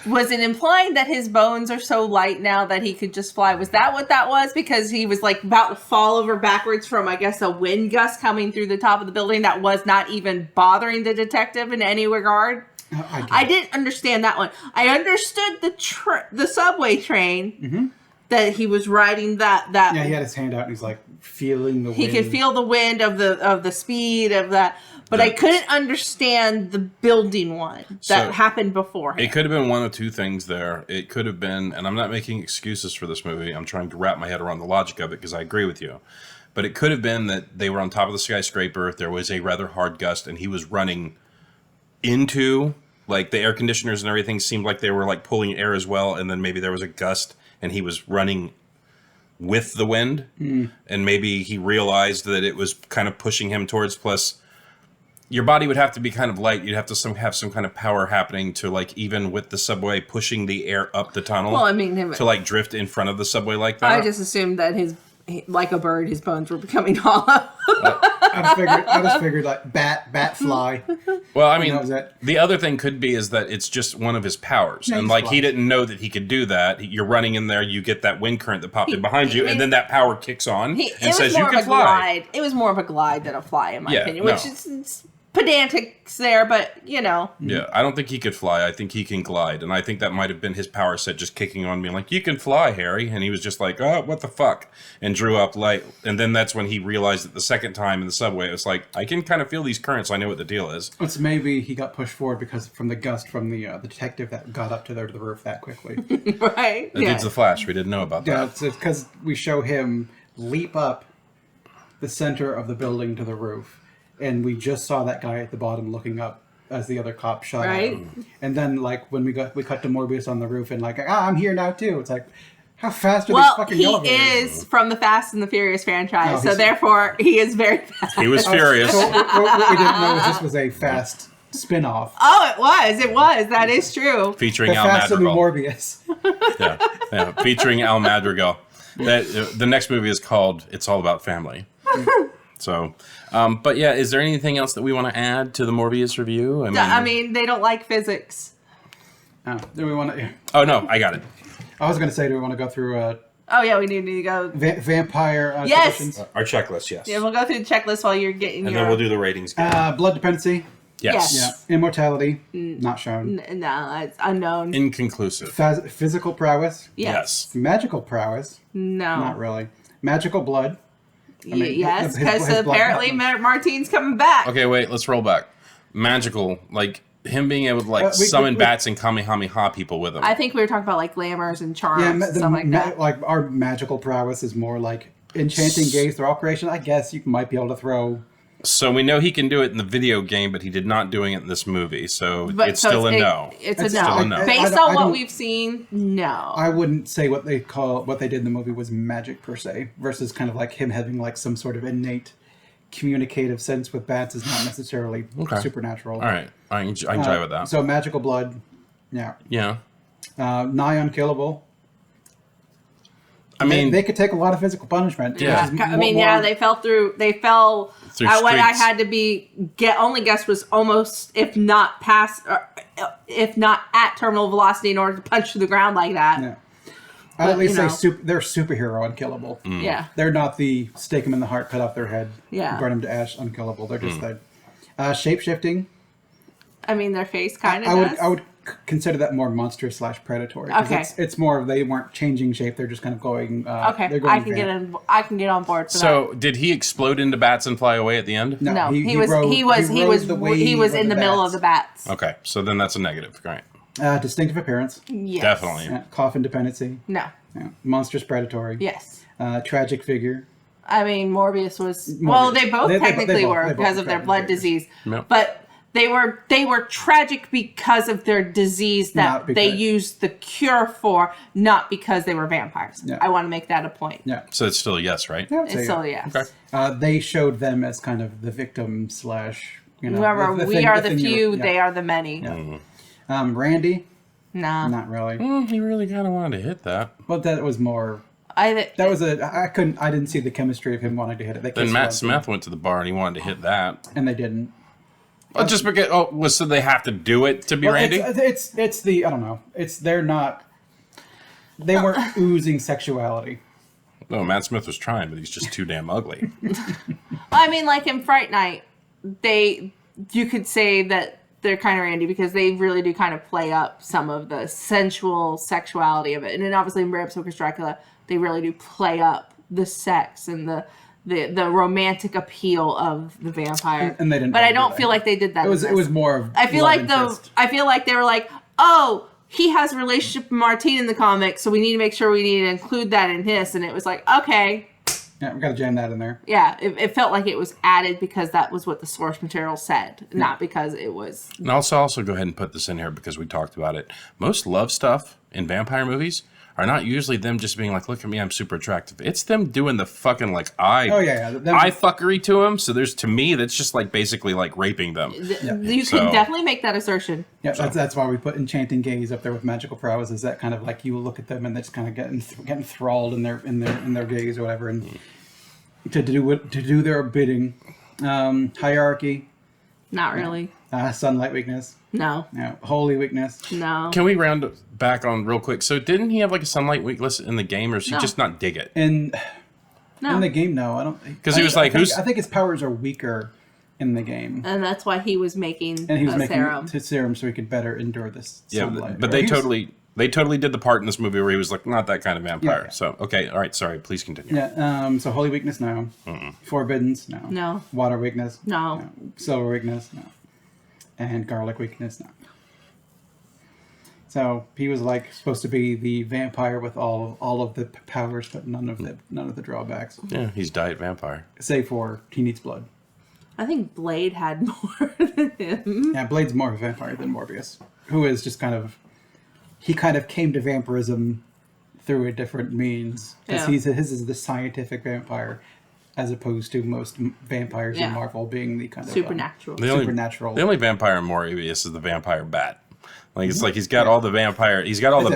was it implying that his bones are so light now that he could just fly? Was that what that was? Because he was like about to fall over backwards from, I guess, a wind gust coming through the top of the building that was not even bothering the detective in any regard? I didn't understand that one. I understood the subway train that he was riding that. Yeah, he had his hand out and he's like feeling the wind. He could feel the wind of the speed of that. But I couldn't understand the building one that happened beforehand. It could have been one of two things there. It could have been, and I'm not making excuses for this movie. I'm trying to wrap my head around the logic of it because I agree with you. But it could have been that they were on top of the skyscraper. There was a rather hard gust, and he was running into, like, the air conditioners and everything seemed like they were, like, pulling air as well. And then maybe there was a gust, and he was running with the wind. And maybe he realized that it was kind of pushing him towards, plus your body would have to be kind of light. You'd have to have some kind of power happening to, like, even with the subway pushing the air up the tunnel. Well, I mean, to like drift in front of the subway like that. I just assumed that like a bird, his bones were becoming hollow. I just figured like bat fly. Well, I mean, the other thing could be is that it's just one of his powers, and like he didn't know that he could do that. You're running in there, you get that wind current that popped in behind you, and then that power kicks on and says you can fly. It was more of a glide than a fly, in my opinion, which is pedantic there, but you know. Yeah, I don't think he could fly. I think he can glide, and I think that might have been his power set just kicking on me, like, you can fly, Harry, and he was just like, oh, what the fuck, and drew up light, and then that's when he realized that the second time in the subway, it was like, I can kind of feel these currents, I know what the deal is. It's maybe he got pushed forward because from the gust from the detective that got up to the roof that quickly. Right. It's the Flash, we didn't know about that. Yeah, it's because we show him leap up the center of the building to the roof. And we just saw that guy at the bottom looking up as the other cop shot at him. And then, like, when we cut to Morbius on the roof and like, I'm here now too. It's like, how fast are these fucking elevators? He is from the Fast and the Furious franchise, so therefore he is very fast. He was furious. So what we didn't know is this was a Fast spin-off. Oh, it was. That is true. Featuring Al Fast and the Madrigal. Morbius. Yeah, featuring Al Madrigal. The next movie is called It's All About Family. So, but yeah, is there anything else that we want to add to the Morbius review? I mean, they don't like physics. Do we want to? Oh no, I got it. I was going to say, do we want to go through? Oh yeah, we need to go. Vampire. Yes. Our checklist. Yes. Yeah, we'll go through the checklist while you're getting. And then we'll do the ratings. Blood dependency. Yes. Yeah. Immortality. Not shown. No, it's unknown. Inconclusive. Physical prowess. Yes. Magical prowess. No. Not really. Magical blood. Yes, because apparently Martine's coming back. Okay, wait, let's roll back. Magical, like him being able to like summon bats and Kamehameha people with him. I think we were talking about like glamours and charms and stuff like that. Like our magical prowess is more like enchanting gaze through all creation. I guess you might be able to throw. So we know he can do it in the video game, but he did not doing it in this movie. So it's still a no. It's still a no. Based on what we've seen, no. I wouldn't say what they did in the movie was magic per se, versus kind of like him having like some sort of innate communicative sense with bats is not necessarily supernatural. All right, I can jive with that. So magical blood, yeah. Nigh unkillable. I mean, they could take a lot of physical punishment. Yeah. They fell through what I had to only guess was almost, if not past, if not at terminal velocity in order to punch through the ground like that. Yeah. I'd at least you know. say they're superhero unkillable. Yeah. They're not the stake them in the heart, cut off their head, Yeah. burn them to ash, unkillable. They're just that. Shape-shifting. I mean, their face kind of I would consider that more monstrous / predatory. Okay. It's more of they weren't changing shape. They're just kind of going. Okay, they're going I can get on board for that. So did he explode into bats and fly away at the end? No, he was rode the wave in the middle of the bats. Okay, so then that's a negative. Great. Distinctive appearance. Yes. Definitely. Cough dependency. No. Monstrous predatory. Yes. Tragic figure. I mean, Morbius was. Morbius. Well, they both They technically both- were they both because of their tragic blood figures. disease, Yep. but they were tragic because of their disease Not that they because- used the cure for, not because they were vampires. Yeah. I want to make that a point. Yeah. So it's still a yes, right? Yeah, I would say It's yeah. still yes. Okay. They showed them as kind of the victim / Whoever the we thing- are the the thing you few, were- yeah. they are the many. Yeah. Randy. Nah. Not really. He really kind of wanted to hit that. But that was more. I That was I didn't see the chemistry of him wanting to hit it. They Then kissed Matt once, Smith went to the bar and he wanted to hit that. and they didn't. Oh, just because so they have to do it to be Well, Randy? it's the I don't know. They're not. They weren't oozing sexuality. No, Matt Smith was trying, but he's just too damn ugly. I mean, like in Fright Night, you could say that they're kind of Randy because they really do kind of play up some of the sensual sexuality of it. And then obviously in Bram Stoker's Dracula, they really do play up the sex and the romantic appeal of the vampire. And they didn't But I do don't that. feel like they did that. It was more of. I feel love like interest. I feel like they were like, oh, he has a relationship with Martine in the comics, so we need to make sure we need to include that in his. And it was like, okay, Yeah, we got to jam that in there. yeah, it felt like it was added because that was what the source material said, not because it was. And also go ahead and put this in here because we talked about it. Most love stuff in vampire movies are not usually them just being like, look at me, I'm super attractive. It's them doing the fucking like eye fuckery to them. So to me, that's just like basically like raping them. You can definitely make that assertion. Yeah, that's why we put enchanting gaze up there with magical prowess. Is that kind of like you look at them and they're just kind of getting enthralled in their gaze or whatever, and to do their bidding. Hierarchy, Not really. sunlight weakness, No. holy weakness. No. Can we round it back on real quick? So didn't he have like a sunlight weakness in the game, or does he just not dig it? In No. the game, no, I don't. 'Cause he was like, I think his powers are weaker in the game, And that's why he was making and he was a making serum. his serum so he could better endure this Yeah, sunlight. but they totally did the part in this movie where he was like not that kind of vampire. Yeah. So okay, all right, sorry, please continue. Yeah. So holy weakness, no. Forbiddens, no. No. Water weakness, No. Silver weakness, no. And garlic weakness, no. So he was like supposed to be the vampire with all of the powers, but none of the drawbacks, Yeah, he's diet vampire. save for he needs blood. I think Blade had more than him. Yeah, Blade's more of a vampire than Morbius, who is just he kind of came to vampirism through a different means. Because Yeah. his is the scientific vampire, as opposed to most vampires in Yeah. Marvel being the kind of Supernatural. supernatural. The only vampire in Morbius is the vampire bat. Like it's like he's got all the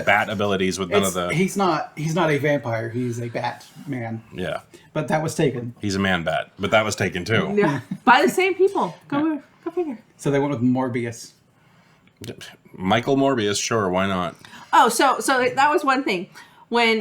bat abilities with none of the. He's not a vampire. He's a bat man. Yeah, But that was taken. he's a man bat, but that was taken too. Yeah. By the same people. Go figure. So they went with Morbius. Michael Morbius, sure, why not? Oh, so that was one thing. When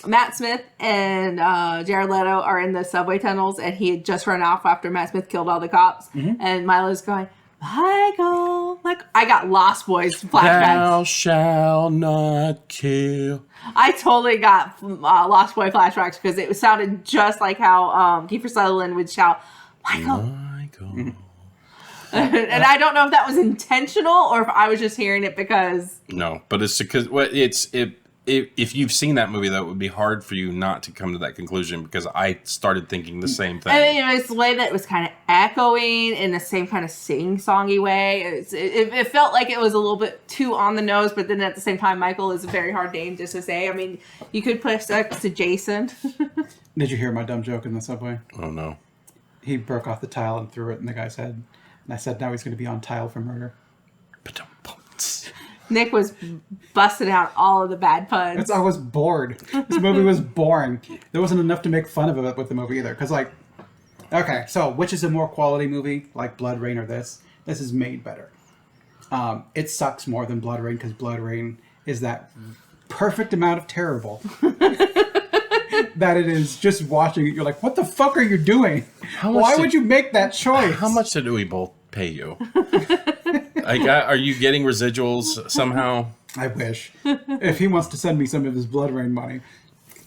Matt Smith and Jared Leto are in the subway tunnels and he had just run off after Matt Smith killed all the cops, and Milo's going, Michael, like I got Lost Boys Thou flashbacks. shall not kill. I totally got Lost Boy flashbacks because it sounded just like how Kiefer Sutherland would shout, Michael. Michael. And I don't know if that was intentional or if I was just hearing it because. No, but it's because if you've seen that movie, that would be hard for you not to come to that conclusion because I started thinking the same thing. I mean, it was the way that it was kind of echoing in the same kind of sing-songy way. It felt like it was a little bit too on the nose, but then at the same time, Michael is a very hard name just to say. I mean, you could put us next to Jason. Did you hear my dumb joke in the subway? Oh no. He broke off the tile and threw it in the guy's head. And I said, now he's going to be on tile for murder. Nick was busting out all of the bad puns. I was bored. This movie was boring. There wasn't enough to make fun of it with the movie either. Because, okay, so which is a more quality movie? Like Blood Rain or this? This is made better. It sucks more than Blood Rain because Blood Rain is that perfect amount of terrible that it is just watching it. You're like, what the fuck are you doing? Why would you make that choice? How much did we both pay you? Are you getting residuals somehow? I wish. If he wants to send me some of his Blood Rain money,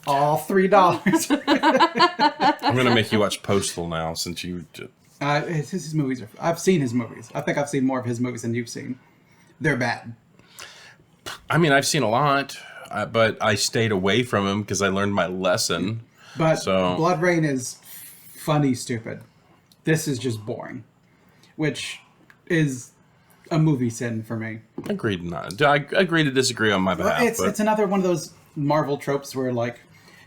all $3. I'm gonna make you watch Postal now since you. His movies I've seen his movies. I think I've seen more of his movies than you've seen. They're bad. I mean, I've seen a lot, but I stayed away from him because I learned my lesson. But Blood Rain is funny, stupid. This is just boring, which is a movie sin for me. Agreed not. I agree to disagree on my behalf. It's another one of those Marvel tropes where, like,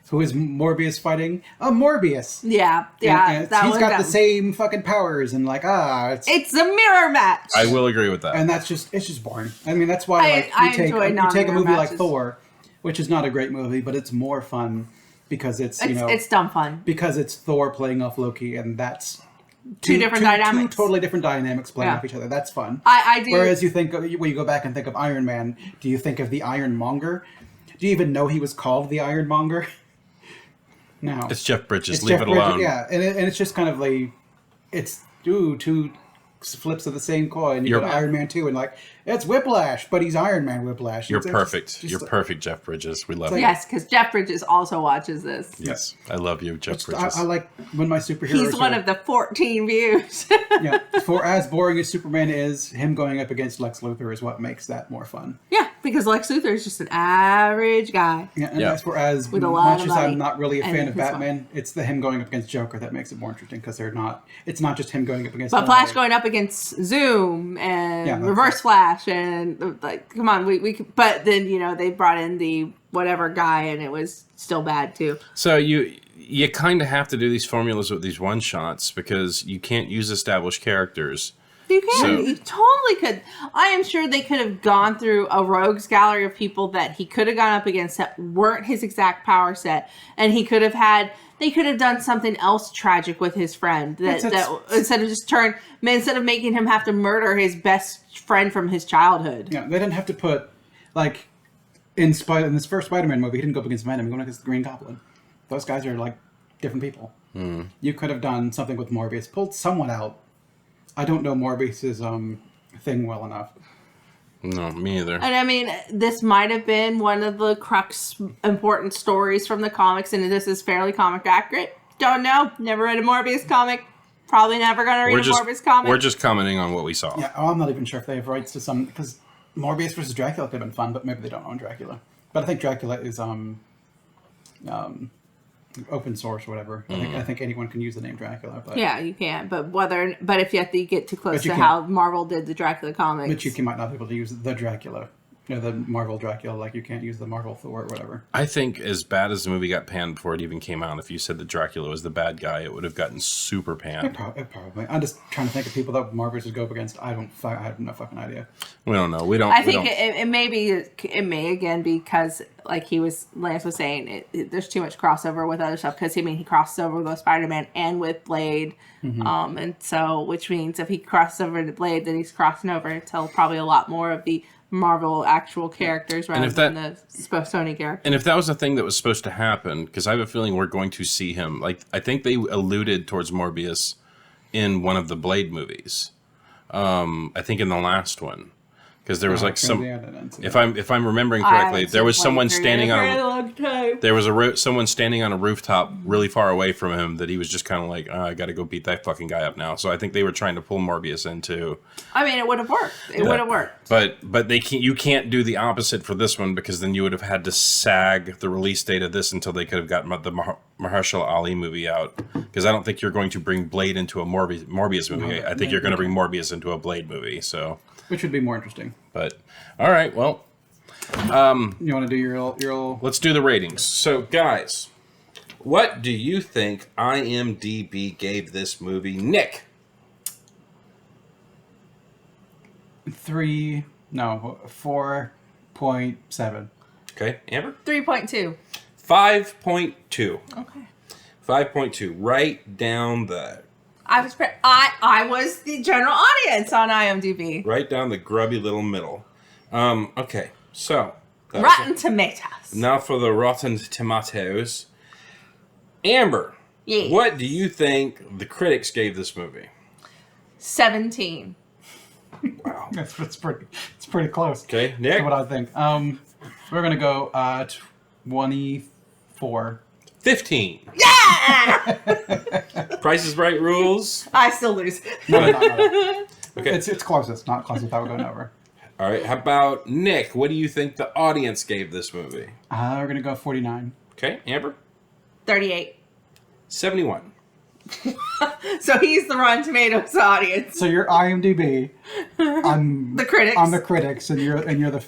who is Morbius fighting? Morbius. Yeah. And he's got the same fucking powers, and like, it's a mirror match. I will agree with that. And it's just boring. I mean, that's why you take a movie like Thor, which is not a great movie, but it's more fun because it's dumb fun because it's Thor playing off Loki, and that's two different dynamics, two totally different dynamics playing off each other. That's fun. I do. Whereas when you go back and think of Iron Man, do you think of the Ironmonger? Do you even know he was called the Ironmonger? No, it's Jeff Bridges. Leave it alone. Yeah, and it's just kind of like it's two flips of the same coin. You go to Iron Man 2 and like it's Whiplash, but he's Iron Man Whiplash. You're perfect. You're perfect, Jeff Bridges. We love you. Yes, because Jeff Bridges also watches this. Yes, I love you, Jeff Bridges. I like when my superheroes. He's one of the 14 views. Yeah, for as boring as Superman is, him going up against Lex Luthor is what makes that more fun. Yeah, because Lex Luthor is just an average guy. Yeah, and that's for as with a lot much of as money. I'm not really a fan of Batman, it's him going up against Joker that makes it more interesting because it's not just him going up against. But Flash going up against Zoom and Reverse Flash and like, come on, we could, but then they brought in the whatever guy and it was still bad too. So you kind of have to do these formulas with these one shots because you can't use established characters. You can. You totally could. I am sure they could have gone through a rogues gallery of people that he could have gone up against that weren't his exact power set, and they could have done something else tragic with his friend that instead of making him have to murder his best friend from his childhood. Yeah, they didn't have to put like in this first Spider-Man movie. He didn't go up against Venom. He went up against the Green Goblin. Those guys are like different people. You could have done something with Morbius, pulled someone out. I don't know Morbius's thing well enough. No, me either. And I mean, this might have been one of the crux important stories from the comics, and this is fairly comic accurate. Don't know. Never read a Morbius comic. Probably never going to read a Morbius comic. We're just commenting on what we saw. Yeah, I'm not even sure if they have rights to some, because Morbius versus Dracula could have been fun, but maybe they don't own Dracula. But I think Dracula is open source or whatever. I think anyone can use the name Dracula. But yeah, you can. But if you have to get too close to how Marvel did the Dracula comics, but you might not be able to use the Dracula. The Marvel Dracula, like you can't use the Marvel Thor or whatever. I think as bad as the movie got panned before it even came out, if you said that Dracula was the bad guy, it would have gotten super panned. It probably. I'm just trying to think of people that Morbius would go up against. I have no fucking idea. We don't know. I think it may again because like Lance was saying, there's too much crossover with other stuff because he crosses over with Spider-Man and with Blade, and so which means if he crosses over to Blade, then he's crossing over to probably a lot more of the Marvel actual characters rather than the Sony characters. And if that was a thing that was supposed to happen, because I have a feeling we're going to see him, like I think they alluded towards Morbius in one of the Blade movies. I think in the last one. Because there was if I'm remembering correctly, there was someone standing on someone standing on a rooftop really far away from him that he was just kind of like, I got to go beat that fucking guy up now. So I think they were trying to pull Morbius into. I mean, it would have worked. It would have worked. But you can't do the opposite for this one because then you would have had to sag the release date of this until they could have gotten the Mahershala Ali movie out. Because I don't think you're going to bring Blade into a Morbius movie. I think you're going to bring Morbius into a Blade movie. So. Which would be more interesting. But all right, well, you want to do your let's do the ratings. So, guys, what do you think IMDb gave this movie? Nick, 4.7. Okay, Amber, 3.2. 5.2. Okay. 5.2. Right down the. I was the general audience on IMDb. Right down the grubby little middle. Okay, so Rotten Tomatoes. now for the Rotten Tomatoes. Amber, Yeah. what do you think the critics gave this movie? 17. Wow. It's pretty close. Okay, Nick? To what I think. We're gonna go 24. 15. Yeah! Price is Right rules. I still lose. No. Okay. It's closest, not close without going over. All right, how about Nick? What do you think the audience gave this movie? We're gonna go 49. Okay, Amber? 38. 71. So he's the Rotten Tomatoes audience. So you're IMDb. I'm The critics. I'm the critics, and you're the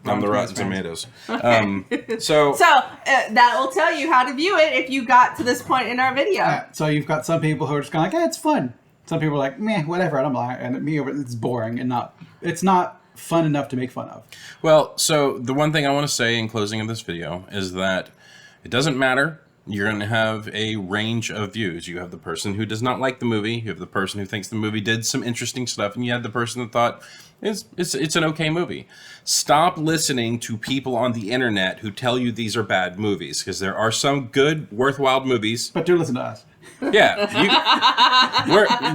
I'm the Rotten fans. Tomatoes. So that will tell you how to view it if you got to this point in our video. So you've got some people who are just kind of like, it's fun. Some people are like, meh, whatever. And I'm like, and me, it's boring and it's not fun enough to make fun of. Well, so the one thing I want to say in closing of this video is that it doesn't matter. You're going to have a range of views. You have the person who does not like the movie. You have the person who thinks the movie did some interesting stuff. And you have the person that thought it's an okay movie. Stop listening to people on the internet who tell you these are bad movies, because there are some good, worthwhile movies. But do listen to us. Yeah,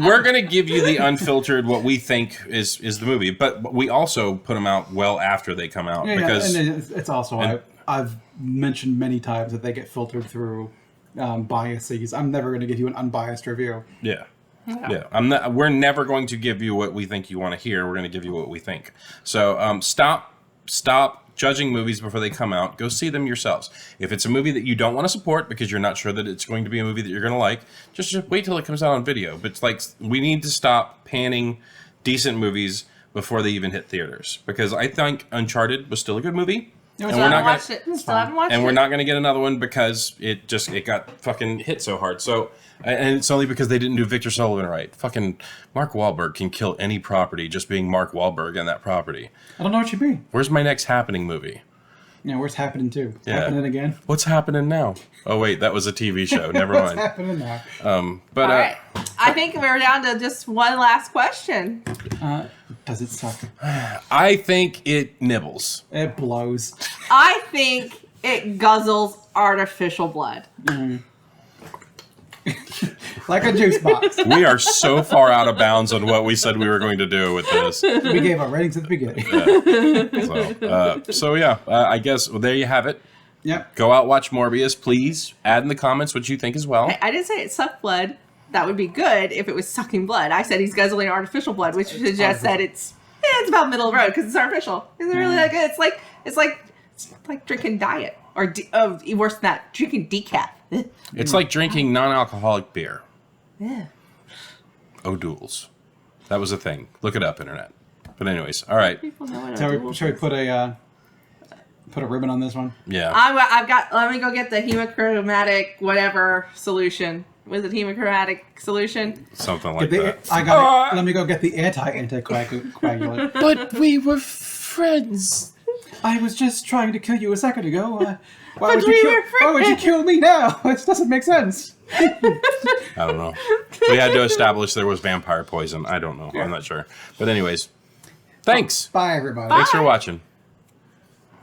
we're gonna give you the unfiltered what we think is the movie, but we also put them out well after they come out because and it's also I've mentioned many times that they get filtered through biases. I'm never going to give you an unbiased review. yeah. We're never going to give you what we think you want to hear. We're going to give you what we think. So stop judging movies before they come out. Go see them yourselves. If it's a movie that you don't want to support because you're not sure that it's going to be a movie that you're going to like, just wait till it comes out on video. But it's like, we need to stop panning decent movies before they even hit theaters, because I think Uncharted was still a good movie. Still haven't watched it. And we're not going to get another one because it got fucking hit so hard. So, and it's only because they didn't do Victor Sullivan right. Fucking Mark Wahlberg can kill any property just being Mark Wahlberg in that property. I don't know what you mean. Where's my next Happening movie? Yeah, where's Happening too? Yeah. Happening again? What's happening now? Oh wait, that was a TV show. Never What's mind. happening now? But All right. I think we're down to just one last question. Does it suck? I think it nibbles. It blows. I think it guzzles artificial blood. Like a juice box. We are so far out of bounds on what we said we were going to do with this. We gave our ratings at the beginning. So I guess there you have it. Yep. Go out, watch Morbius, please. Add in the comments what you think as well. Hey, I didn't say it sucked blood. That would be good if it was sucking blood. I said he's guzzling artificial blood, which suggests that it's about middle of the road because it's artificial. Is it really that good? It's like drinking diet or worse than that, drinking decaf. It's like drinking non-alcoholic beer. Yeah. O'Doul's. That was a thing. Look it up, internet. But anyways, all right. People know what So should we put a ribbon on this one? Yeah. I've got. Let me go get the hemochromatic whatever solution. Was it hemochromatic solution? Something like Let me go get the anti-anticoagulant. But we were friends. I was just trying to kill you a second ago. Why But would we were why would you kill me now? This doesn't make sense. I don't know. We had to establish there was vampire poison. I don't know. I'm not sure. But anyways, thanks. Bye, everybody. Thanks for watching.